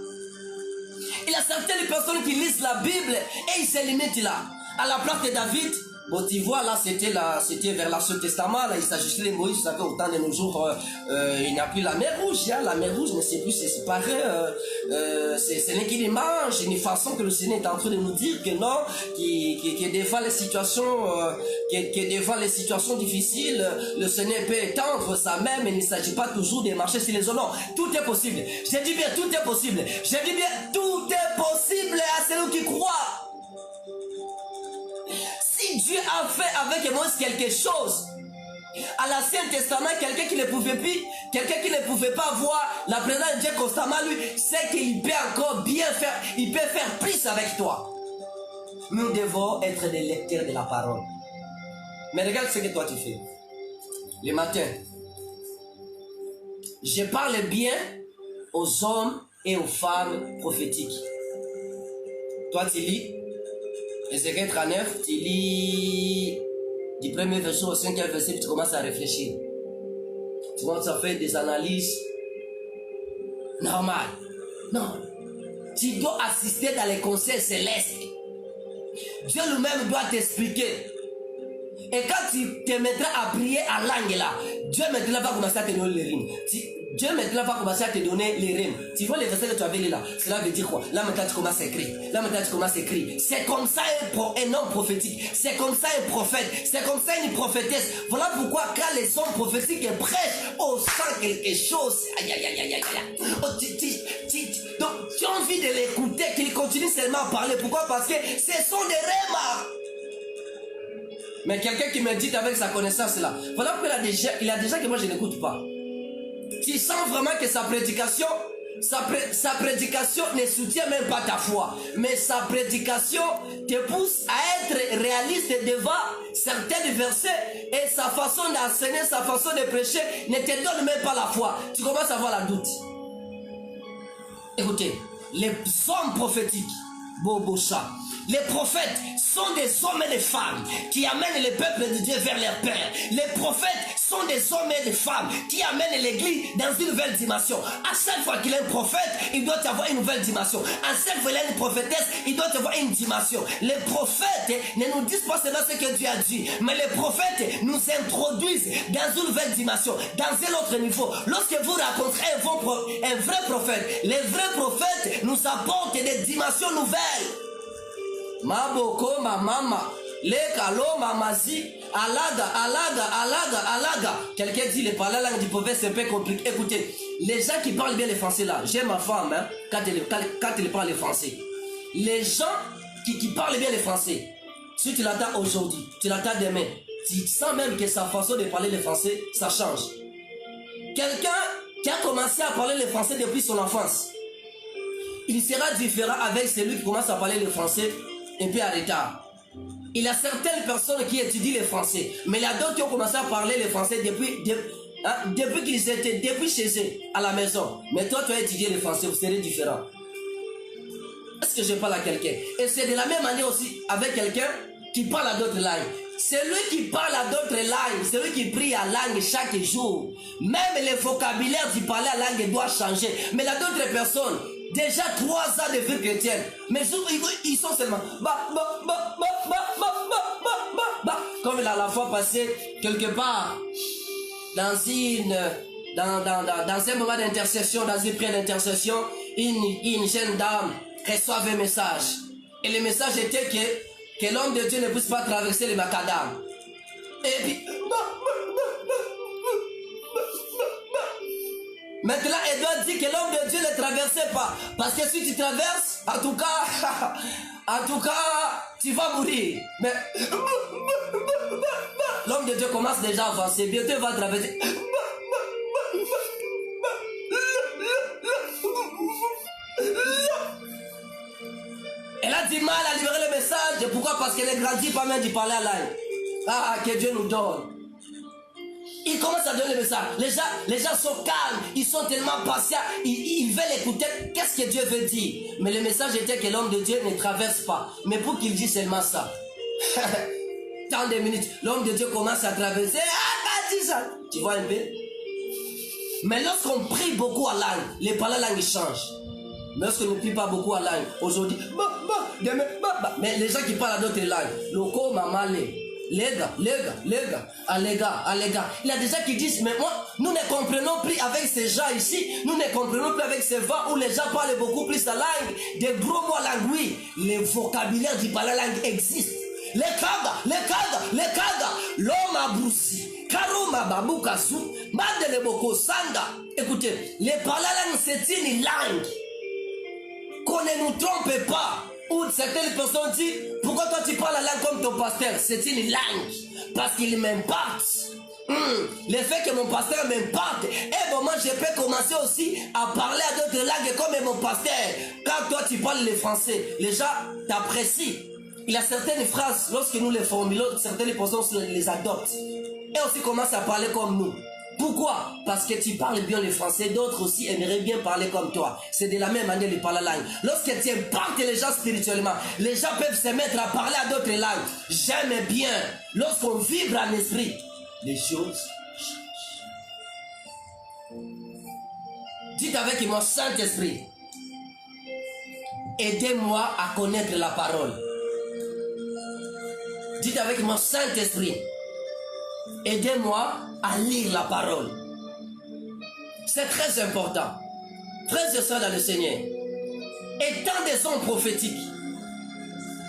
S1: Il y a certaines personnes qui lisent la Bible et ils se limitent là. À la place de David, bon, tu vois, là, c'était vers l'Ancien Testament, là, il s'agissait de Moïs, vous savez, au temps de nos jours, il n'y a plus la mer Rouge, hein, la mer Rouge ne sait plus se séparer, ce n'est qu'une image, une façon que le Seigneur est en train de nous dire que non, que devant les situations, difficiles, le Seigneur peut étendre sa main, mais il ne s'agit pas toujours de marcher sur les eaux, non, tout est possible, je dis bien, tout est possible, je dis bien, tout est possible à celui qui croit. Si Dieu a fait avec Moïse quelque chose, à l'Ancien Testament, quelqu'un qui ne pouvait pas voir la présence de Dieu constamment, lui, c'est qu'il peut encore bien faire, il peut faire plus avec toi. Nous devons être des lecteurs de la parole. Mais regarde ce que toi tu fais. Le matin, je parle bien aux hommes et aux femmes prophétiques. Toi tu lis Ézéchiel 39, tu lis du premier verset au 5e verset, puis tu commences à réfléchir. Tu commences à faire des analyses normales. Non. Tu dois assister dans les conseils célestes. Dieu lui-même doit t'expliquer. Et quand tu te mettras à prier en langue là, Dieu maintenant va commencer à te donner les rimes. Dieu maintenant va commencer à te donner les rimes. Tu vois les versets que tu avais là, cela veut dire quoi? Là maintenant tu commences à écrire. C'est comme ça un homme prophétique. C'est comme ça un prophète. C'est comme ça une prophétesse. Voilà pourquoi quand les hommes prophétiques prêchent, on sent quelque chose. Aïe aïe aïe aïe aïe. Donc tu as envie de l'écouter, qu'il continue seulement à parler. Pourquoi? Parce que ce sont des rémas. Mais quelqu'un qui médite avec sa connaissance là, voilà pourquoi il a déjà que moi je n'écoute pas. Tu sens vraiment que sa prédication ne soutient même pas ta foi. Mais sa prédication te pousse à être réaliste devant certains versets. Et sa façon d'enseigner, sa façon de prêcher ne te donne même pas la foi. Tu commences à avoir la doute. Écoutez, les hommes prophétiques, Bobocha, les prophètes sont des hommes et des femmes qui amènent le peuple de Dieu vers leur Père. Les prophètes sont sont des hommes et des femmes qui amènent l'église dans une nouvelle dimension. À chaque fois qu'il y a un prophète, il doit y avoir une nouvelle dimension. À chaque fois qu'il y a une prophétesse, il doit y avoir une dimension. Les prophètes ne nous disent pas seulement ce que Dieu a dit, mais les prophètes nous introduisent dans une nouvelle dimension, dans un autre niveau. Lorsque vous rencontrez un vrai prophète, les vrais prophètes nous apportent des dimensions nouvelles. Maboko, ma mama, le kalo, mamazi, alaga. Quelqu'un dit, la langue du prophète, c'est un peu compliqué. Écoutez, les gens qui parlent bien le français là, j'ai ma femme, hein, quand elle parle le français. Les gens qui parlent bien le français, si tu l'attends aujourd'hui, tu l'attends demain, tu sens même que sa façon de parler le français, ça change. Quelqu'un qui a commencé à parler le français depuis son enfance, il sera différent avec celui qui commence à parler le français un peu en retard. Il y a certaines personnes qui étudient le français, mais il y a d'autres qui ont commencé à parler le français depuis qu'ils étaient, depuis chez eux, à la maison. Mais toi, tu as étudié le français, vous serez différent. Est-ce que je parle à quelqu'un? Et c'est de la même manière aussi avec quelqu'un qui parle à d'autres langues. Celui qui parle à d'autres langues, celui qui prie à langue chaque jour, même le vocabulaire du parler à langue doit changer. Mais il y a d'autres personnes, déjà 3 ans de vie chrétienne, mais ils sont seulement comme la fois passée, quelque part, dans un moment d'intercession, dans une prière d'intercession, une jeune dame reçoit un message. Et le message était que l'homme de Dieu ne puisse pas traverser le macadam. Et puis, maintenant, elle doit dire que l'homme de Dieu ne traversait pas. Parce que si tu traverses, en tout cas, tu vas mourir. Mais l'homme de Dieu commence déjà à avancer. Bientôt, il va traverser. Elle a du mal à libérer le message. Pourquoi? Parce qu'elle est grandie pas même d'y parler à langue. Ah, que Dieu nous donne. Il commence à donner le message. Les gens sont calmes, ils sont tellement patients, ils veulent écouter qu'est-ce que Dieu veut dire. Mais le message était que l'homme de Dieu ne traverse pas. Mais pour qu'il dise seulement ça. Tant de minutes, l'homme de Dieu commence à traverser. Ah, dis ça. Tu vois un peu? Mais lorsqu'on prie beaucoup à langue, les paroles langue changent. Mais lorsqu'on ne prie pas beaucoup à langue, aujourd'hui, mais les gens qui parlent à d'autres langues, loco, mamale. Les gars. Il y a des gens qui disent, mais moi, nous ne comprenons plus avec ces gens ici, nous ne comprenons plus avec ces vents où les gens parlent beaucoup plus la langue, des gros mots langue, oui. Le vocabulaire du parler langue existe. Les kaga, l'homme a broussi, karoma babukasu, madele boko sanda. Écoutez, les parler langue c'est une langue. Qu'on ne nous trompe pas. Ou certaines personnes disent, pourquoi toi tu parles la langue comme ton pasteur? C'est une langue. Parce qu'il m'impacte. Le fait que mon pasteur m'impacte. Et bon, moi je peux commencer aussi à parler à d'autres langues comme mon pasteur. Quand toi tu parles le français, les gens t'apprécient. Il y a certaines phrases, lorsque nous les formulons, certaines personnes les adoptent. Et aussi commencent à parler comme nous. Pourquoi? Parce que tu parles bien le français, d'autres aussi aimeraient bien parler comme toi. C'est de la même manière de parler la langue. Lorsque tu impactes les gens spirituellement, les gens peuvent se mettre à parler à d'autres langues. J'aime bien. Lorsqu'on vibre en esprit, les choses changent. Dites avec moi, Saint-Esprit, aidez-moi à connaître la parole. Dites avec moi, Saint-Esprit, aidez-moi à lire la parole. C'est très important. Frères et sœurs dans le Seigneur. Étant des hommes prophétiques.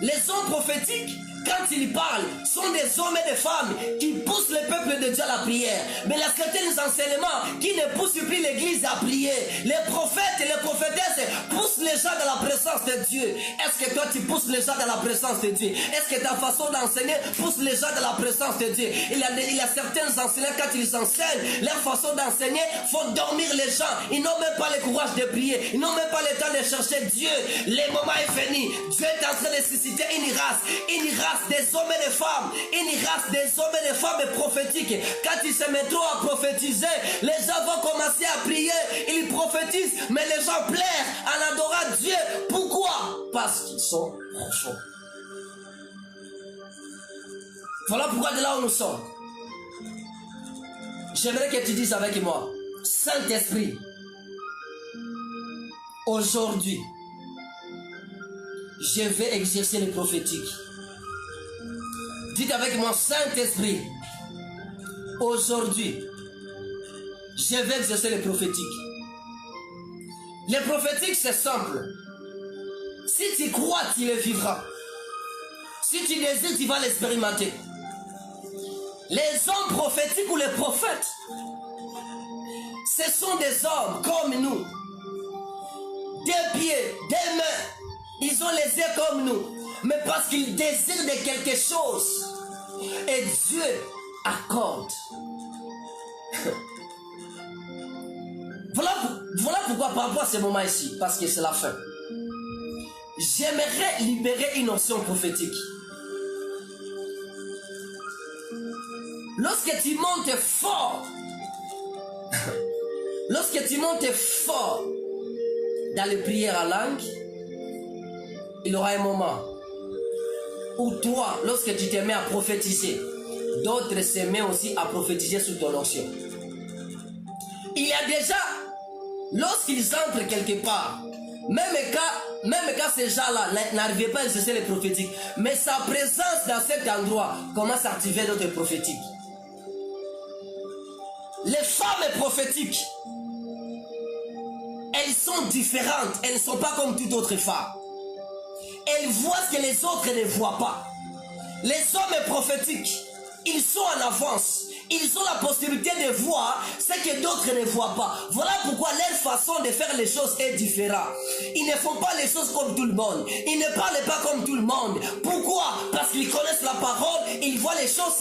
S1: Les hommes prophétiques, quand ils parlent, sont des hommes et des femmes qui poussent le peuple de Dieu à la prière. Mais il y a certains enseignements qui ne poussent plus l'église à prier. Les prophètes et les prophétesses poussent les gens dans la présence de Dieu. Est-ce que toi tu pousses les gens dans la présence de Dieu? Est-ce que ta façon d'enseigner pousse les gens dans la présence de Dieu? Il y a certains enseignants, quand ils enseignent, leur façon d'enseigner, font dormir les gens. Ils n'ont même pas le courage de prier. Ils n'ont même pas le temps de chercher Dieu. Le moment est venu. Dieu est en train de susciter une race des hommes et des femmes, une race des hommes et des femmes prophétiques. Quand ils se mettront à prophétiser, les gens vont commencer à prier, ils prophétisent, mais les gens pleurent en adorant Dieu. Pourquoi? Parce qu'ils sont profonds. Voilà pourquoi de là où nous sommes. J'aimerais que tu dises avec moi, Saint-Esprit, aujourd'hui, je vais exercer le prophétique. Dites avec moi, Saint-Esprit, aujourd'hui, je vais exercer le prophétique. Le prophétique, c'est simple. Si tu crois, tu le vivras. Si tu désires, tu vas l'expérimenter. Les hommes prophétiques ou les prophètes, ce sont des hommes comme nous. Des pieds, des mains. Ils ont les yeux comme nous. Mais parce qu'ils désirent de quelque chose. Et Dieu accorde. Voilà pourquoi par rapport à ce moment ici, parce que c'est la fin. J'aimerais libérer une notion prophétique. Lorsque tu montes fort, dans les prières en langue, il y aura un moment où toi, lorsque tu te mets à prophétiser, d'autres se mettent aussi à prophétiser sous ton onction. Il y a déjà, lorsqu'ils entrent quelque part, même quand ces gens-là n'arrivaient pas à exercer les prophétiques, mais sa présence dans cet endroit commence à activer d'autres prophétiques. Les femmes prophétiques, elles sont différentes, elles ne sont pas comme toute autre femme. Elles voient ce que les autres ne voient pas. Les hommes prophétiques, ils sont en avance. Ils ont la possibilité de voir ce que d'autres ne voient pas. Voilà pourquoi leur façon de faire les choses est différente. Ils ne font pas les choses comme tout le monde. Ils ne parlent pas comme tout le monde. Pourquoi? Parce qu'ils connaissent la parole. Ils voient les choses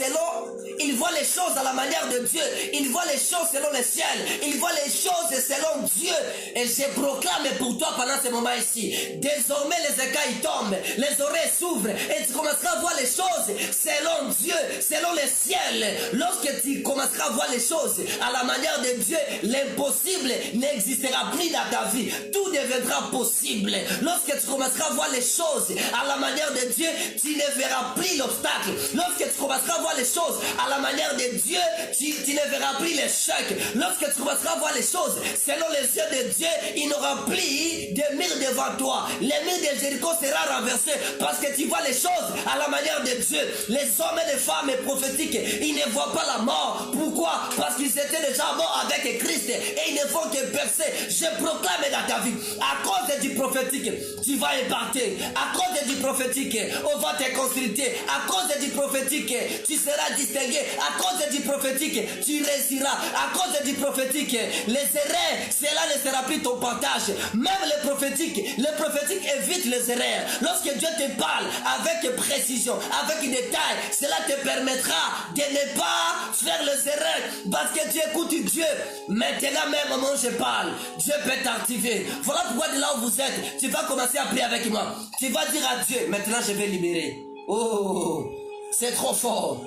S1: ils voient les choses à la manière de Dieu. Ils voient les choses selon le ciel. Ils voient les choses selon Dieu. Et je proclame pour toi pendant ce moment ici. Désormais les écailles tombent. Les oreilles s'ouvrent. Et tu commenceras à voir les choses selon Dieu, selon le ciel. Lorsque tu commenceras à voir les choses à la manière de Dieu, l'impossible n'existera plus dans ta vie. Tout deviendra possible. Lorsque tu commenceras à voir les choses à la manière de Dieu, tu ne verras plus l'obstacle. Lorsque tu commenceras à voir les choses à la manière de Dieu, tu ne verras plus l'échec. Lorsque tu commenceras à voir les choses selon les yeux de Dieu, il n'y aura plus de murs devant toi. Les murs de Jéricho seront renversés parce que tu vois les choses à la manière de Dieu. Les hommes et les femmes prophétiques, ils ne voient pas la mort. Pourquoi? Parce qu'ils étaient déjà morts avec Christ et ils ne font que percer. Je proclame dans ta vie, à cause du prophétique, tu vas imparter. À cause du prophétique, on va te consulter. À cause du prophétique, tu seras distingué. À cause du prophétique, tu réussiras. À cause du prophétique, les erreurs, cela ne sera plus ton partage. Même le prophétique évite les erreurs. Lorsque Dieu te parle avec précision, avec détail, cela te permettra de ne pas faire les erreurs. Parce que tu écoutes Dieu. Maintenant même, au moment où je parle, Dieu peut t'activer. Voilà pourquoi de là où vous êtes, tu vas commencer à prier avec moi. Tu vas dire à Dieu, maintenant je vais libérer. Oh, c'est trop fort.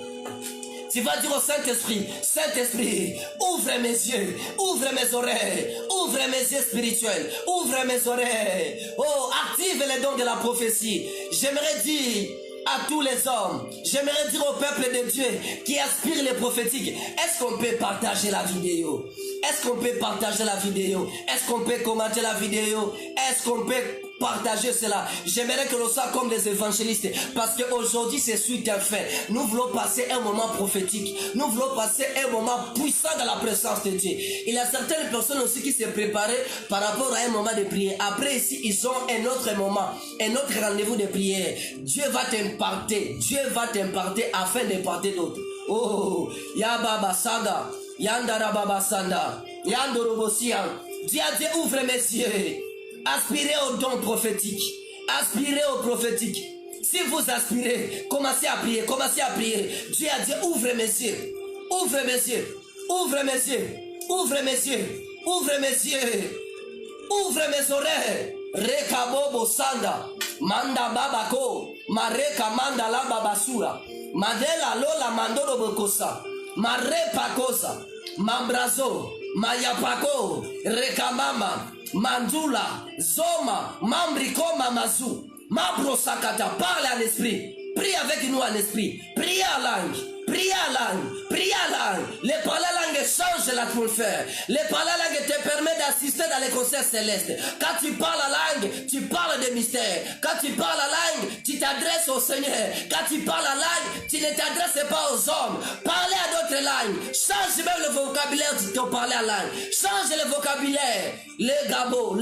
S1: Tu vas dire au Saint-Esprit, Saint-Esprit, ouvre mes yeux, ouvre mes oreilles, ouvre mes yeux spirituels, ouvre mes oreilles. Oh, active les dons de la prophétie. J'aimerais dire à tous les hommes, j'aimerais dire au peuple de Dieu qui aspire les prophétiques, est-ce qu'on peut partager la vidéo? Est-ce qu'on peut partager la vidéo? Est-ce qu'on peut commenter la vidéo? Est-ce qu'on peut partager cela? J'aimerais que l'on soit comme des évangélistes, parce qu'aujourd'hui c'est suite un fait. Nous voulons passer un moment prophétique. Nous voulons passer un moment puissant dans la présence de Dieu. Il y a certaines personnes aussi qui se préparaient par rapport à un moment de prière. Après ici, ils ont un autre moment, un autre rendez-vous de prière. Dieu va t'imparter. Dieu va t'imparter afin d'imparter d'autres. Oh, ya baba sanda, yandara baba sanda, yandorobosian. Dieu ouvre mes yeux. Aspirez au don prophétique. Aspirez au prophétique. Si vous aspirez, commencez à prier. Commencez à prier. Dieu a dit ouvre mes yeux. Ouvre mes yeux. Ouvre mes yeux. Ouvre mes yeux. Ouvre mes yeux. Ouvre mes oreilles. Rekabobo sanda. Manda babako. Mareka manda la babasura. Madela lola mandoro bokosa. Marepa kosa. Mambrazo. Mayapako. Rekamama. Mandula, Zoma, Mambrikoma Mazu, Mabro Sakata, parle à l'esprit, prie avec nous à l'esprit, prie à langue, prie Prie à langue. Prie à langue. Les parler à langue change l'atmosphère. Les parler à langue te permet d'assister dans les concerts célestes. Quand tu parles à langue, tu parles des mystères. Quand tu parles à langue, tu t'adresses au Seigneur. Quand tu parles à langue, tu ne t'adresses pas aux hommes. Parlez à d'autres langues. Change même le vocabulaire de ton parler à langue. Change le vocabulaire. Les gabo.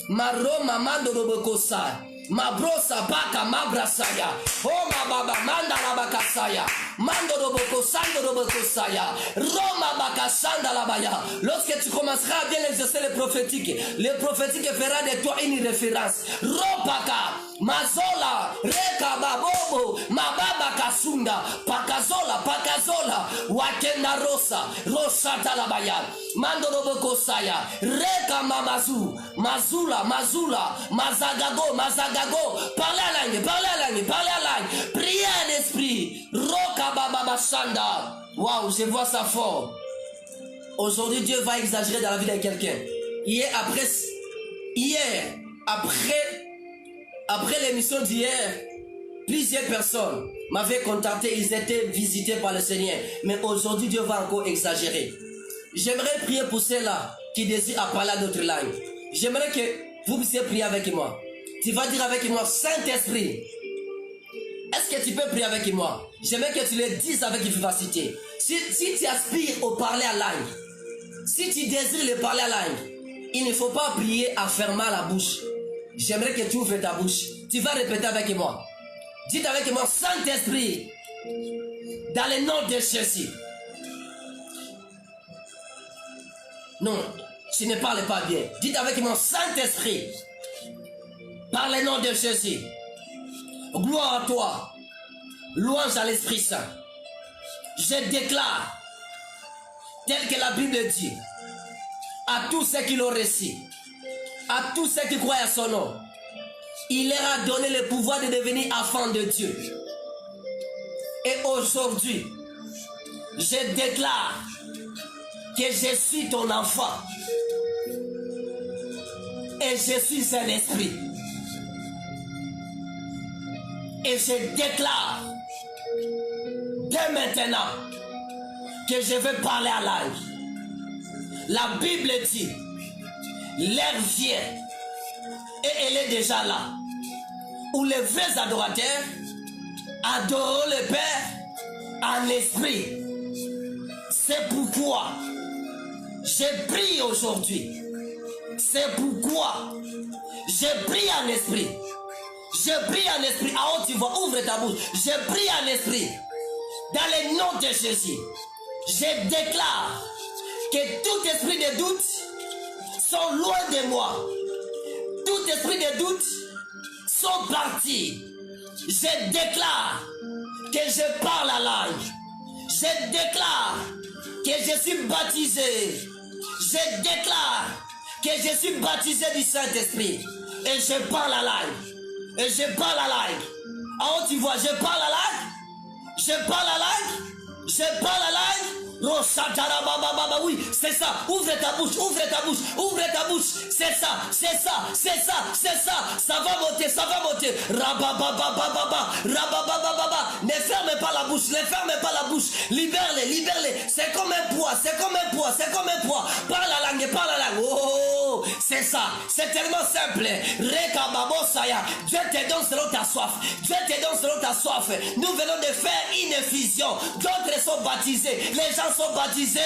S1: Maro mamando robokosa. Ma brosa baka ma brasaya. Oh ma baba manda la bakasaya. Mando roboko sando roboko saya. Roma baka sanda la baya. Lorsque tu commenceras à bien exercer le prophétique fera de toi une référence. Robaka mazola reka babobo mababa kasunda pakazola wakenda rosa talabaya. Mando roboko saya. Reka mamazu mazula mazagago. Parlez à langue. Priez en esprit. Roka baba sanda. Waouh, je vois ça fort. Aujourd'hui, Dieu va exagérer dans la vie de quelqu'un. Hier, après l'émission d'hier, plusieurs personnes m'avaient contacté. Ils étaient visités par le Seigneur. Mais aujourd'hui, Dieu va encore exagérer. J'aimerais prier pour ceux-là qui désirent parler à d'autres langues. J'aimerais que vous puissiez prier avec moi. Tu vas dire avec moi, Saint-Esprit, est-ce que tu peux prier avec moi? J'aimerais que tu le dises avec vivacité. Si tu aspires au parler à langue, si tu désires le parler à langue, il ne faut pas prier en fermant la bouche. J'aimerais que tu ouvres ta bouche. Tu vas répéter avec moi. Dites avec moi, Saint-Esprit, dans le nom de Jésus. Non, tu ne parles pas bien. Dites avec moi, Saint-Esprit, par le nom de Jésus. Gloire à toi. Louange à l'Esprit Saint. Je déclare, tel que la Bible dit, à tous ceux qui l'ont reçu, à tous ceux qui croient à son nom, il leur a donné le pouvoir de devenir enfants de Dieu. Et aujourd'hui, je déclare que je suis ton enfant. Et je suis un esprit. Et je déclare dès maintenant que je vais parler à langue. La Bible dit, l'heure vient et elle est déjà là, où les vrais adorateurs adoreront le Père en esprit. C'est pourquoi je prie aujourd'hui. C'est pourquoi je prie en esprit. Je prie en esprit. Ah, tu vas ouvrir ta bouche. Je prie en esprit. Dans le nom de Jésus, je déclare que tout esprit de doute sont loin de moi. Tout esprit de doute sont partis. Je déclare que je parle la langue. Je déclare que je suis baptisé. Je déclare que je suis baptisé du Saint-Esprit. Et je parle la langue. Et je parle la langue. Ah, tu vois, je parle la langue. Je parle la langue. Je parle la langue. Oui, c'est ça. Ouvre ta bouche, ouvre ta bouche, ouvre ta bouche. C'est ça, c'est ça, c'est ça, c'est ça. Ça va monter, ça va monter. Rabababababa, rababababa. Ne ferme pas la bouche, ne ferme pas la bouche. Libère-les, libère-les. C'est comme un poids, c'est comme un poids, c'est comme un poids. Parle la langue, parle la langue. Oh, c'est ça. C'est tellement simple. Rekababosaya. Dieu te donne selon ta soif. Dieu te donne selon ta soif. Nous venons de faire une effusion. D'autres sont baptisés. Les gens sont baptisés.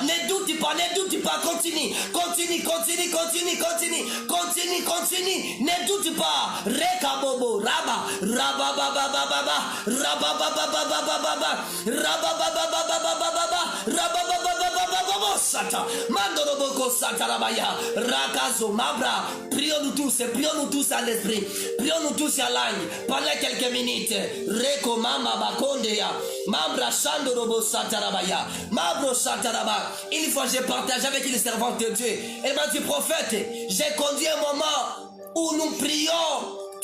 S1: Ne doute pas, continue, continue, continue, continue, continue, continue, continue, ne doute pas. Rekabobo, raba, rabababababa, rababababababa, rababababababa, rababababababa, sata, mandoroboko sata rabaya, rakazo, mabra. Prions-nous tous à l'esprit, prions-nous tous à langue. Pendant quelques minutes, reko mama bakondeya, mambra shandorobo sata rabaya, mabro sata rabaya. Une fois j'ai partagé avec une servante de Dieu. Elle m'a dit, prophète, j'ai conduit un moment où nous prions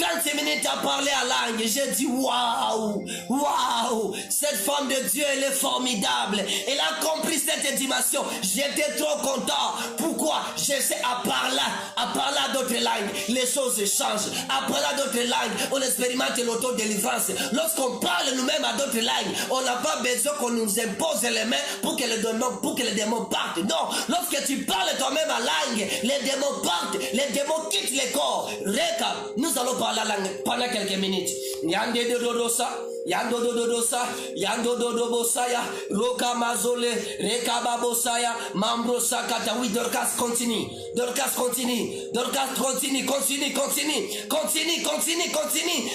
S1: 30 minutes à parler à langue. J'ai dit waouh, waouh, cette femme de Dieu, elle est formidable. Elle a compris cette dimension. J'étais trop content. Pourquoi? Je sais à parler à d'autres langues, les choses changent. À parler à d'autres langues, on expérimente l'autodélivrance. Lorsqu'on parle nous-mêmes à d'autres langues, on n'a pas besoin qu'on nous impose les mains pour que les démons partent. Non, lorsque tu parles toi-même à langue, les démons partent, les démons quittent les corps. Reka, nous allons parler la langue pendant quelques minutes. Yande de Rosa, Yando Dodosa, Yando Dodobosaya, Roka Mazole, Reka Babosaya, Mambrosa Kata. Oui, Dorcas continue. Dorcas continue. Dorcas continue. Continue.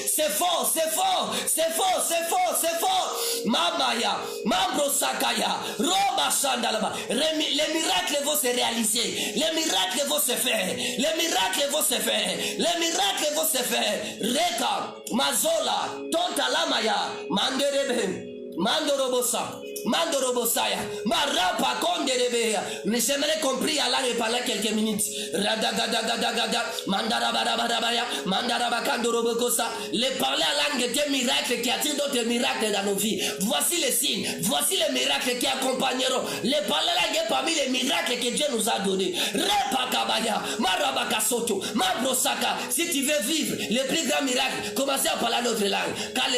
S1: C'est fort, c'est fort, c'est fort, c'est fort, c'est fort. Mamaya, Mambrosakaya, Roba Sandalaba. Les miracles vont se réaliser. Les miracles vont se faire. Les miracles vont se faire. Les miracles vont se faire. Reka, Mazola, Tontalamaya, Manderebe, Mandorobosa. Mandorobosaya, Marapa Konderebea. J'aimerais compris à langue pendant quelques minutes. Radagadagadaga, Mandarabarabaya, Mandarabakandorobokosa. Les parler à langue est un miracle qui attire d'autres miracles dans nos vies. Voici les signes, voici les miracles qui accompagneront. Les parler à langue est parmi les miracles que Dieu nous a donnés. Repakabaya, Marabakasoto, Mabrosaka. Si tu veux vivre les plus grands miracles, commencez à parler notre langue. Quand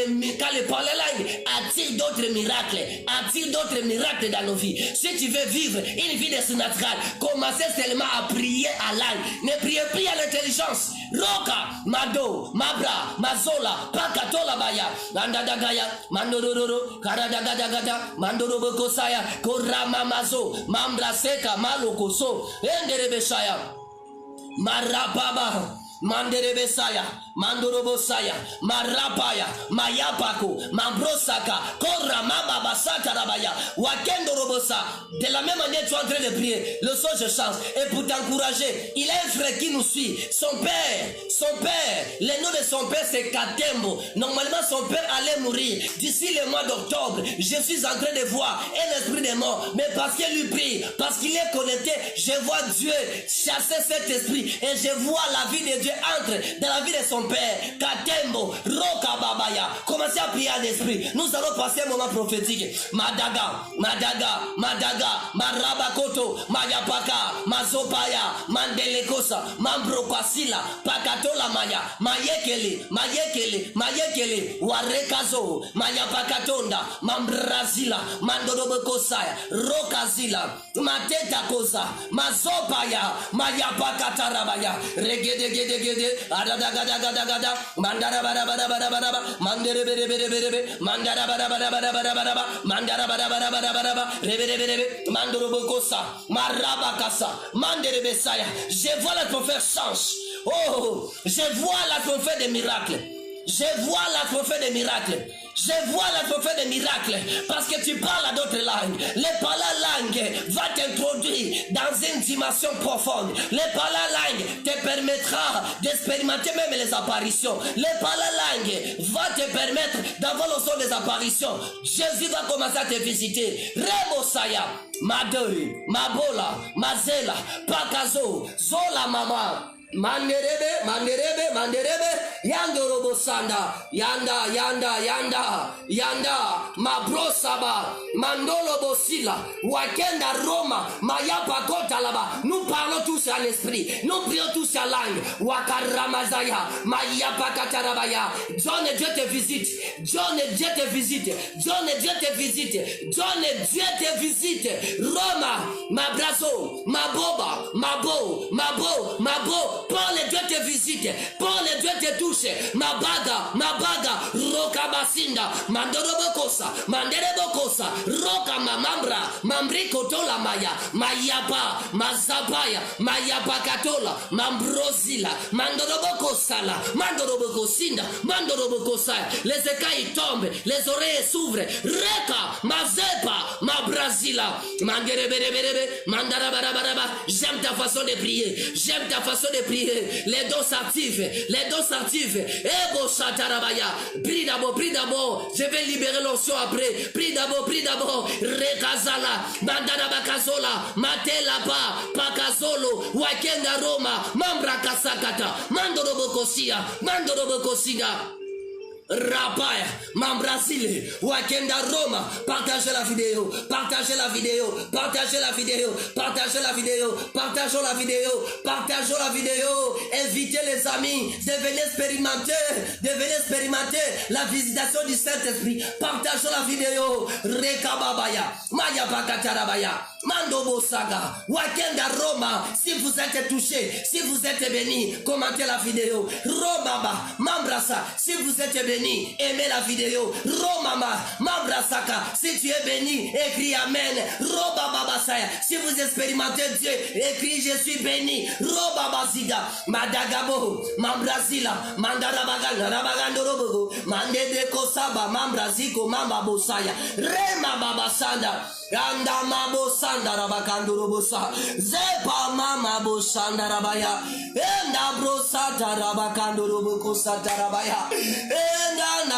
S1: les parler à langue attire d'autres miracles, d'autres miracles dans nos vies. Si tu veux vivre une vie de surnaturel, commencez seulement à prier à langue. Ne priez plus à l'intelligence. Roka, Mado, Mabra, Mazola, Pakatola Baya, Mandadagaya, Mandororo, Karadagadagada, Mandorobokosaya, Korama Mazo, Mambra Seka, Malokoso, Enderebeshaya, Marababa. Manderebesaya, Mandorobosaya, Marapaya, Mayapako, Mambrosaka, Korra Mababasaka Rabaya, Wakendorobosa. De la même manière, tu es en train de prier. Le son, je change. Et pour t'encourager, il a un frère qui nous suit. Son père, le nom de son père c'est Katembo. Normalement, son père allait mourir d'ici le mois d'octobre. Je suis en train de voir un esprit de mort. Mais parce qu'il lui prie, parce qu'il est connecté, je vois Dieu chasser cet esprit. Et je vois la vie de Dieu entre dans la vie de son père. Katembo, Roka Babaya. Commencez à prier en esprit. Nous allons passer un moment prophétique. Madaga, Marabakoto, Mayapaka, Mazopaya, Mandelekosa, Mambrokasila, Pakatola Maya, Mayekele, Warekazo, Mayapakatonda, Mambrazila, Mandorobokosaya, Rokazila, Mateta Kosa, Mazopaya, Mayapakatarabaya, Regedegedegede, Adadagadagada, Mandarabarabarabaraba, Mandereberebe, Mandarabarabarabarabaraba, Mandarabarabarabarabaraba, Reberebe, Mandorobokosa, Marabakasa, Manderebesaya. Je vois l'atmosphère change. Oh, je vois l'atmosphère des miracles. Je vois l'atmosphère des miracles. Je vois l'atmosphère des miracles. Parce que tu parles à d'autres langues. Les parler à langue va t'introduire dans une dimension profonde. Les parler à langue te permettra d'expérimenter même les apparitions. Les parler à langue va te permettre d'avoir le son des apparitions. Jésus va commencer à te visiter. Remosaya, Madeu, Mabola, Mazela, Pakazo, Zola Mama. Manderebe, Yandorobo Sanda, Yanda, Mabrosaba, Mandolo Bosila, Wakenda Roma, Mayapa Kotalaba. Nous parlons tous à l'esprit, nous prions tous à langue. Wakaramazaya, Mayapa Katarabaya. John Dieu te visite, John Dieu te visite, Roma, Mabrazo, Maboba, Mabo. Paul Dieu te visite, Paul Dieu te touche. Mabaga, Rokabasinda, Manderebokosa, Roka Mamambra, Mambrikotola Maya, Mayapa, Mazapaya, Mayapa Katola, Mambrosila, Mandorobokosala, Mandorobokosinda, Mandorobokosaya. Les écailles tombent, les oreilles s'ouvrent. Reka, Mazepa, Mabrazila, Mandereberebe, Mandarabaraba. J'aime ta façon de prier, prier. Les dons s'activent. Les dons s'activent. Ebo Satarabaya. Prie d'abord. Je vais libérer l'onction après. Prie d'abord. Rekazala. Mandana Bakazola. Matelaba. Pakazolo. Wakenda Roma. Mambra Kasakata. Mandorobokosia. Rapaya, Mambrasile, Wakenda Roma, partagez la vidéo, partageons la vidéo, invitez les amis, devenez expérimenter la visitation du Saint-Esprit, partageons la vidéo, Rekababaya, Maya Bakatarabaya, Mandobo Saga, Wakenda Roma, si vous êtes touché, si vous êtes béni, commentez la vidéo, Romaba, Mambrasa, si vous êtes béni, aimez la vidéo. Romama, Mambrasaka, si tu es béni, écris Amen. Robababasaya, si vous expérimentez Dieu, écris Je suis béni. Robabaziga, Madagabo, Mambrasila, Mandarabaga, Rabagandorobogo, Mandedeko Saba, Mambraziko, Mambabosaya, Rema Babasanda. Anda mabo sanda rabakandorobosa zepa mama bo sanda rabaya enda bro sata rabakandoroboko sata rabaya enda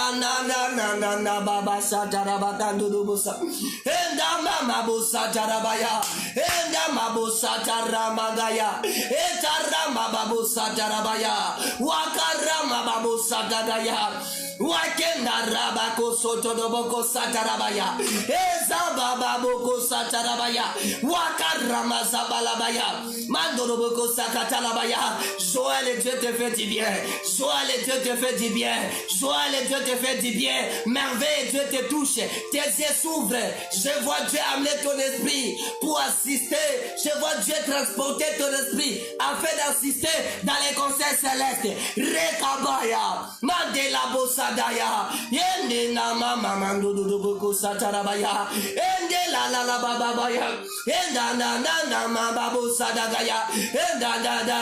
S1: na baba sata rabakandorobosa enda mama bo sata rabaya enda mabo sata ramagaya eta rama babo sata rabaya wakarama babo sata rabaya wakenda rabako soto doboko sata rabaya eza baba boko satarabaya wakarama zabalabaya mandoroboko sakatalabaya. Joël et Dieu te fait du bien. Joël et Dieu te fait du bien. Joël et Dieu te fait du bien. Merveille et Dieu te touche. Tes yeux s'ouvrent. Je vois Dieu amener ton esprit pour assister. Je vois Dieu transporter ton esprit afin d'assister dans les concerts célestes. Rekabaya mandela bosadaya yendena mama mandoroboko satarabaya la babaya enda na mababo sadagaya enda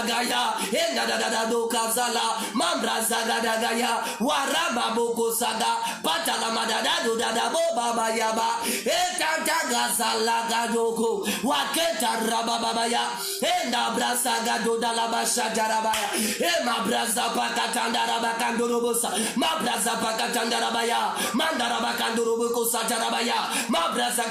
S1: gaya enda do kazala mambra zagadagaya waraba boko saga patala madada do dada bo baba yaba eta gazala gadoko waketa rababaya enda brasa gado dala basha jarabaya e mabraza pakatanda rabakandorobosa mabraza pakatanda rabaya mandara bakandoroboko satarabaya mabraza.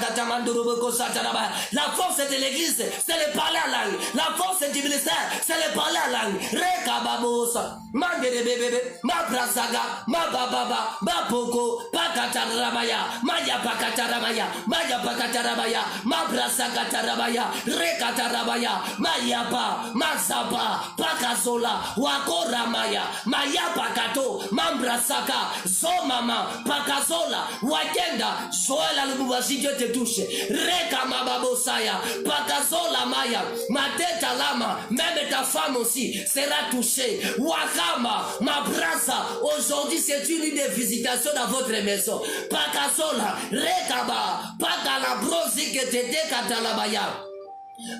S1: La force de l'église, c'est le parler en langue. La force du ministère, c'est le parler en langue. Rekababosa, Mandere bébé, ma brasaga, ma bababa, ma poko, pakatarabaya, maya pakatarabaya, maya pakatarabaya, ma brasaga tarabaya, rekatarabaya, mayapa, mazapa, pakazola, wakoramaya, maya pakato, mambrasaka, zomama, pakazola, wakenda, soela lububashi. Dieu te touche. Reka mababosaya. Pakazola maya. Ma tête à lama. Même ta femme aussi sera touchée. Wakama. Ma brasa. Aujourd'hui c'est une nuit de visitation dans votre maison. Pakazola. Rekaba. Pakala brosi que te décatalabaya.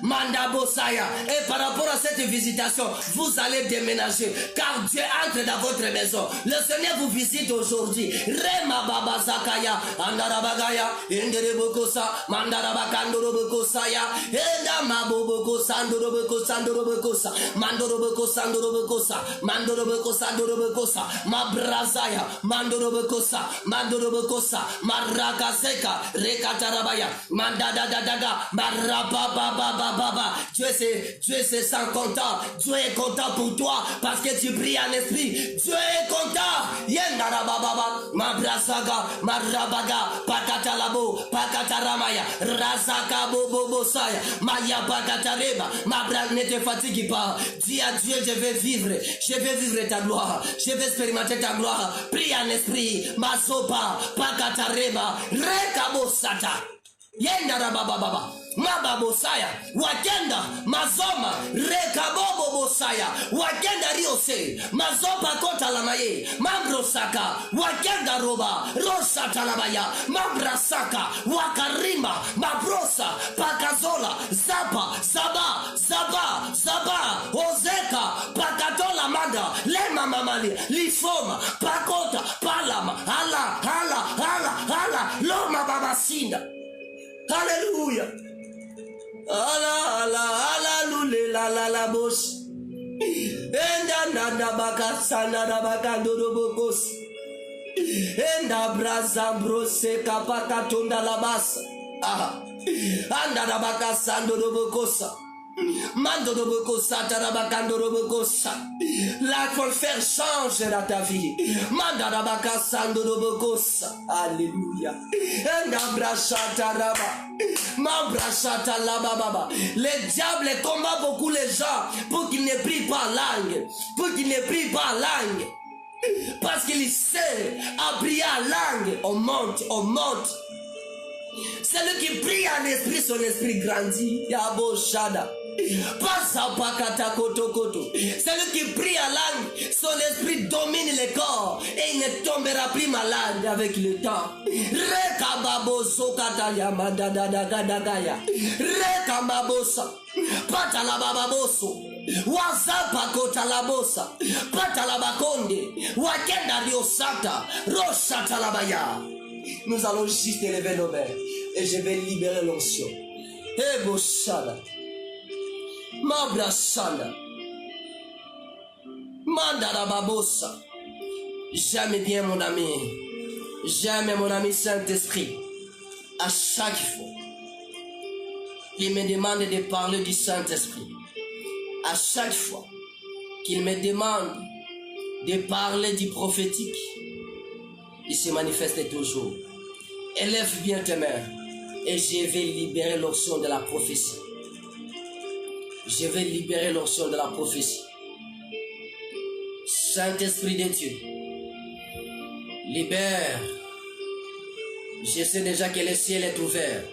S1: Mandabosaya. Et par rapport à cette visitation, vous allez déménager car Dieu entre dans votre maison. Le Seigneur vous visite aujourd'hui. Rema baba zakaya andarabagaya inderebokosa mandarabakandorobokosaya enda maboboko sandorobokosa mandorobokosa mabrazaya mandorobokosa marakaseka rekatarabaya mandadadaga marababa. Dieu c'est sans content. Dieu est content pour toi parce que tu pries en esprit. Dieu est content. Yendara baba mabrasaga marabaga pakatalabo pakataramaya razaka bobo saya maya pakatareba mabra ne te fatigue pas. Dis à Dieu je vais vivre ta gloire. Je vais expérimenter ta gloire. Prie en esprit. Masopa pakatareba rekabosata yendara baba mababosaya wakenda mazoma rekabobo bosaya wakenda riose mazopa kota lamaye mambrosaka wakenda roba rosa talabaya mambrasaka wakarima mabrosa pakazola zaba ozeka pakatola manda lema mamali lifoma pakota palama hala loma babasinda. Alléluia. La bosse. Enda nanda baka sana na baka dodo bokos. Enda braza brose kapaka tonda la basa. Ah. Anda na baka sando do bokosa. Mando do bokosa tarabakando do bokosa. La faire change dans ta vie. Manda na baka sando do bokosa. Alléluia. Enda brachata raba. Mambrachata la baba. Le diable combat beaucoup les gens pour qu'ils ne prient pas langue. Pour qu'ils ne prient pas langue. Parce qu'il sait à prier en langue. On monte, on monte. Celui qui prie en esprit, son esprit grandit. Yabo Shada. Celui qui prie en langue, son esprit domine le corps et il ne tombera plus malade avec le temps. Rekababoso kataya madadadagadagaya. Rekababosa. Patalababoso. Wazapa kotalabosa. Patalabakonde. Wakenda riosata. Rosatalabaya. Nous allons juste élever nos mains et je vais libérer l'onction. Ebo Shada. Mabrasana. Mandara babosa. Jamais bien mon ami. Jamais mon ami Saint-Esprit. À chaque fois, il me demande de parler du Saint-Esprit. À chaque fois qu'il me demande de parler du prophétique, il se manifeste toujours. Élève bien tes mains et je vais libérer l'onction de la prophétie. Je vais libérer l'onction de la prophétie. Saint-Esprit de Dieu, libère. Je sais déjà que le ciel est ouvert.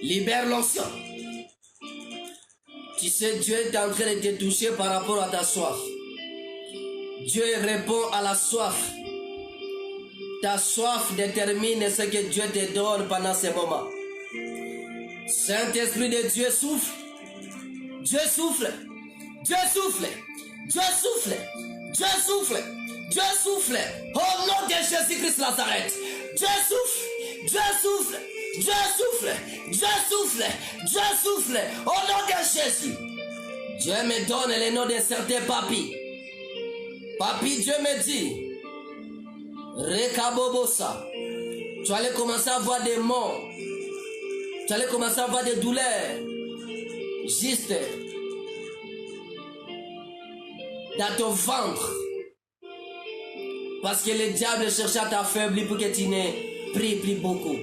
S1: Libère l'onction. Tu sais, Dieu est en train de te toucher par rapport à ta soif. Dieu répond à la soif. Ta soif détermine ce que Dieu te donne pendant ces moments. Saint-Esprit de Dieu souffle. Dieu souffle. Dieu souffle. Dieu souffle. Dieu souffle. Dieu souffle. Au nom de Jésus-Christ Nazareth. Dieu souffle. Dieu souffle. Dieu souffle. Dieu souffle. Dieu souffle. Au nom de Jésus. Dieu me donne le nom de certains papis. Papi, Dieu me dit. Rekabobosa. Tu allais commencer à avoir des morts. Tu allais commencer à avoir des douleurs. Juste dans ton ventre. Parce que le diable cherchait à t'affaiblir pour que tu ne pries plus beaucoup.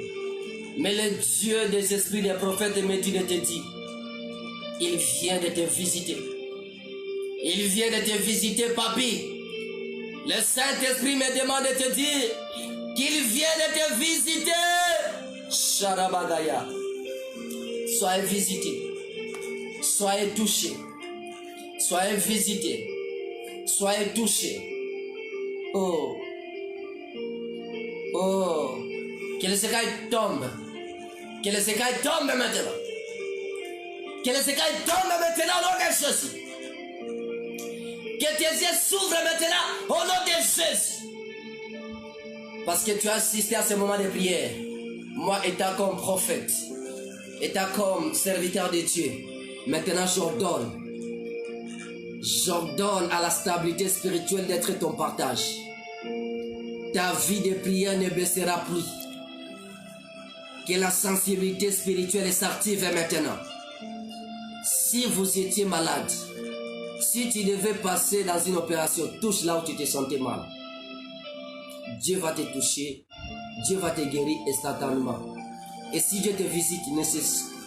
S1: Mais le Dieu des esprits des prophètes me dit de te dire, il vient de te visiter. Il vient de te visiter, papi. Le Saint-Esprit me demande de te dire qu'il vient de te visiter. Sharabagaya. Soyez visité. Soyez touché. Soyez visité. Soyez touché. Oh. Oh. Que les écailles tombent. Que les écailles tombent maintenant. Que les écailles tombent maintenant au nom de Jésus. Que tes yeux s'ouvrent maintenant au nom de Jésus. Parce que tu as assisté à ce moment de prière. Moi, étant comme prophète, étant comme serviteur de Dieu, maintenant j'ordonne à la stabilité spirituelle d'être ton partage. Ta vie de prière ne baissera plus. Que la sensibilité spirituelle s'active maintenant. Si vous étiez malade, si tu devais passer dans une opération, touche là où tu te sentais mal. Dieu va te toucher, Dieu va te guérir instantanément. Et si Dieu te visite,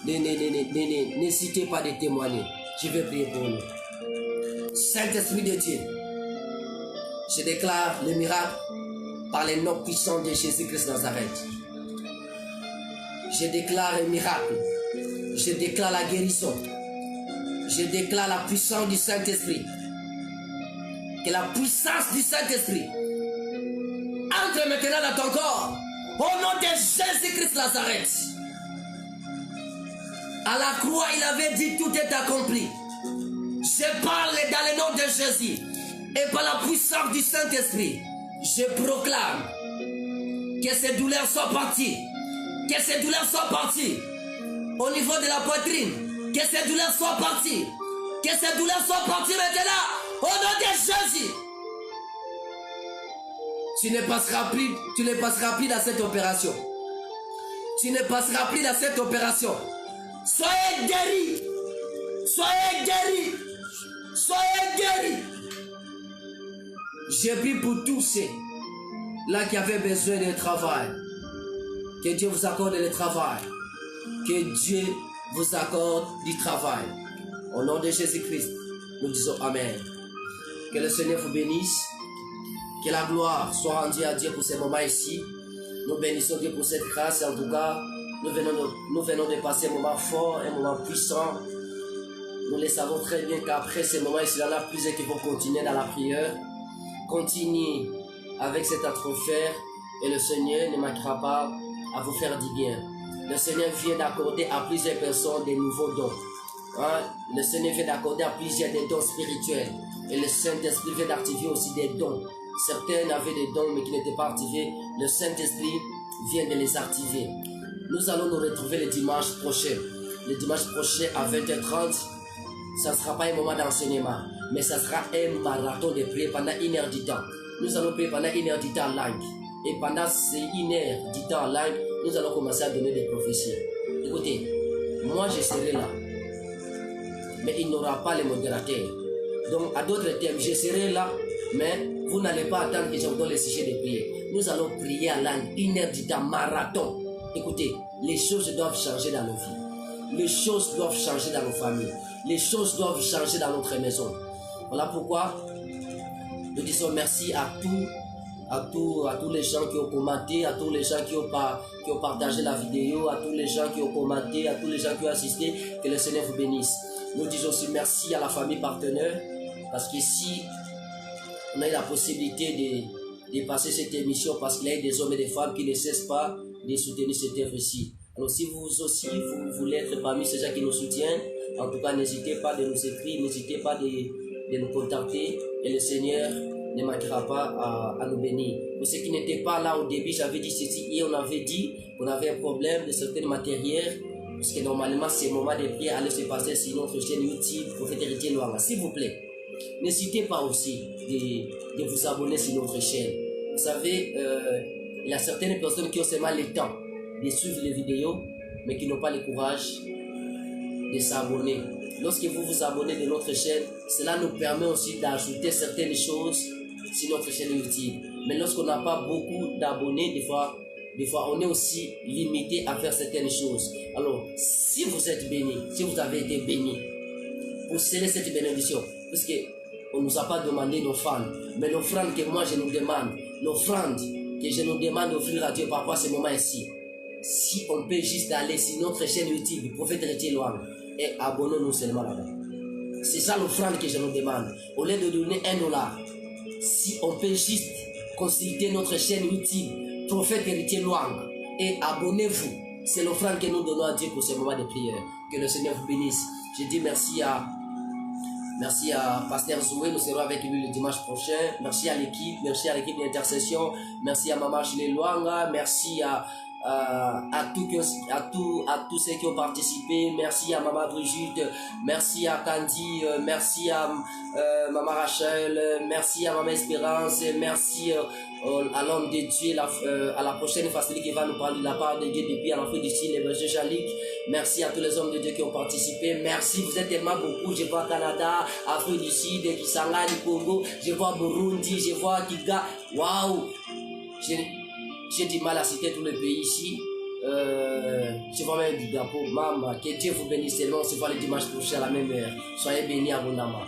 S1: n'hésitez pas de témoigner. Je vais prier pour nous. Saint-Esprit de Dieu, je déclare le miracle par les noms puissants de Jésus-Christ Nazareth. Je déclare le miracle. Je déclare la guérison. Je déclare la puissance du Saint-Esprit. Que la puissance du Saint-Esprit entre maintenant dans ton corps. Au nom de Jésus-Christ Nazareth. À la croix, il avait dit tout est accompli. Je parle dans le nom de Jésus. Et par la puissance du Saint-Esprit, je proclame que ces douleurs soient parties. Que ces douleurs soient parties. Au niveau de la poitrine, que ces douleurs soient parties. Que ces douleurs soient parties maintenant. Au nom de Jésus. Tu ne passeras plus dans cette opération. Tu ne passeras plus dans cette opération. Soyez guéris. Soyez guéris. Soyez guéris. Je prie pour tous ceux là qui avaient besoin de travail. Que Dieu vous accorde le travail. Que Dieu vous accorde du travail. Au nom de Jésus-Christ, nous disons Amen. Que le Seigneur vous bénisse. Que la gloire soit rendue à Dieu pour ces moments ici. Nous bénissons Dieu pour cette grâce. En tout cas, nous venons de passer un moment fort, un moment puissant. Nous le savons très bien qu'après ces moments ici, il y en a plusieurs qui vont continuer dans la prière. Continuez avec cet atmosphère et le Seigneur ne manquera pas à vous faire du bien. Le Seigneur vient d'accorder à plusieurs personnes des nouveaux dons. Le Seigneur vient d'accorder à plusieurs des dons spirituels. Et le Saint-Esprit vient d'activer aussi des dons. Certains avaient des dons mais qui n'étaient pas activés. Le Saint-Esprit vient de les activer. Nous allons nous retrouver le dimanche prochain. Le dimanche prochain à 20h30. Ça ne sera pas un moment d'enseignement, mais ça sera un marathon de prière pendant 1 heure du temps. Nous allons prier pendant 1 heure du temps en langue. Et pendant ces 1 heure du temps en langue, nous allons commencer à donner des prophéties. Écoutez, moi je serai là, mais il n'y aura pas les modérateurs. Donc, à d'autres termes, je serai là, mais vous n'allez pas attendre que je vous donne les sujets de prière. Nous allons prier en langue, 1 heure du temps, marathon. Écoutez, les choses doivent changer dans nos vies. Les choses doivent changer dans nos familles. Les choses doivent changer dans notre maison. Voilà pourquoi nous disons merci à tous les gens qui ont commenté, à tous les gens qui ont partagé la vidéo, à tous les gens qui ont commenté, à tous les gens qui ont assisté. Que le Seigneur vous bénisse. Nous disons aussi merci à la famille partenaire, parce qu'ici, on a eu la possibilité de passer cette émission parce qu'il y a des hommes et des femmes qui ne cessent pas de soutenir cette œuvre ici. Alors si vous aussi, vous voulez être parmi ces gens qui nous soutiennent, en tout cas, n'hésitez pas de nous écrire, n'hésitez pas de nous contacter et le Seigneur ne manquera pas à nous bénir. Pour ceux qui n'étaient pas là au début, j'avais dit ceci et on avait dit qu'on avait un problème de certaines matériels, parce que normalement, ces moments de prière allaient se passer sur notre chaîne YouTube, Prophète Héritier Luanga. S'il vous plaît, n'hésitez pas aussi de vous abonner sur notre chaîne. Vous savez, il y a certaines personnes qui ont seulement le temps de suivre les vidéos, mais qui n'ont pas le courage de s'abonner. Lorsque vous vous abonnez de notre chaîne, cela nous permet aussi d'ajouter certaines choses sur notre chaîne YouTube. Mais lorsqu'on n'a pas beaucoup d'abonnés, des fois on est aussi limité à faire certaines choses. Alors, si vous êtes béni, si vous avez été béni, pour sceller cette bénédiction, parce qu'on ne nous a pas demandé d'offrande, mais l'offrande que moi je nous demande, l'offrande que je nous demande d'offrir à Dieu par rapport à ce moment ici, si on peut juste aller sur notre chaîne YouTube, Prophète Héritier Luanga, et abonnons-nous seulement là-bas. C'est ça l'offrande que je nous demande. Au lieu de donner $1, si on peut juste consulter notre chaîne YouTube, Prophète Héritier Luanga, et abonnez-vous. C'est l'offrande que nous donnons à Dieu pour ce moment de prière. Que le Seigneur vous bénisse. Je dis merci à Pasteur Zoué, nous serons avec lui le dimanche prochain. Merci à l'équipe d'intercession. Merci à Maman Chile Luanga. Merci à tous ceux qui ont participé. Merci à Maman Brigitte, merci à Candy, merci à Maman Rachel, merci à Maman Espérance, merci à l'homme de Dieu, à la prochaine facilité qui va nous parler de la part de Dieu depuis à l'Afrique du Sud, les bergers Jalik. Merci à tous les hommes de Dieu qui ont participé. Merci, vous êtes tellement beaucoup. Je vois Canada, Afrique du Sud, Kisangani, Congo, je vois Burundi, je vois Kiga. Waouh! J'ai du mal à citer tous les pays ici. Je vois même du drapeau. Maman, que Dieu vous bénisse tellement. On se voit le dimanche prochain à la même heure. Soyez bénis abondamment.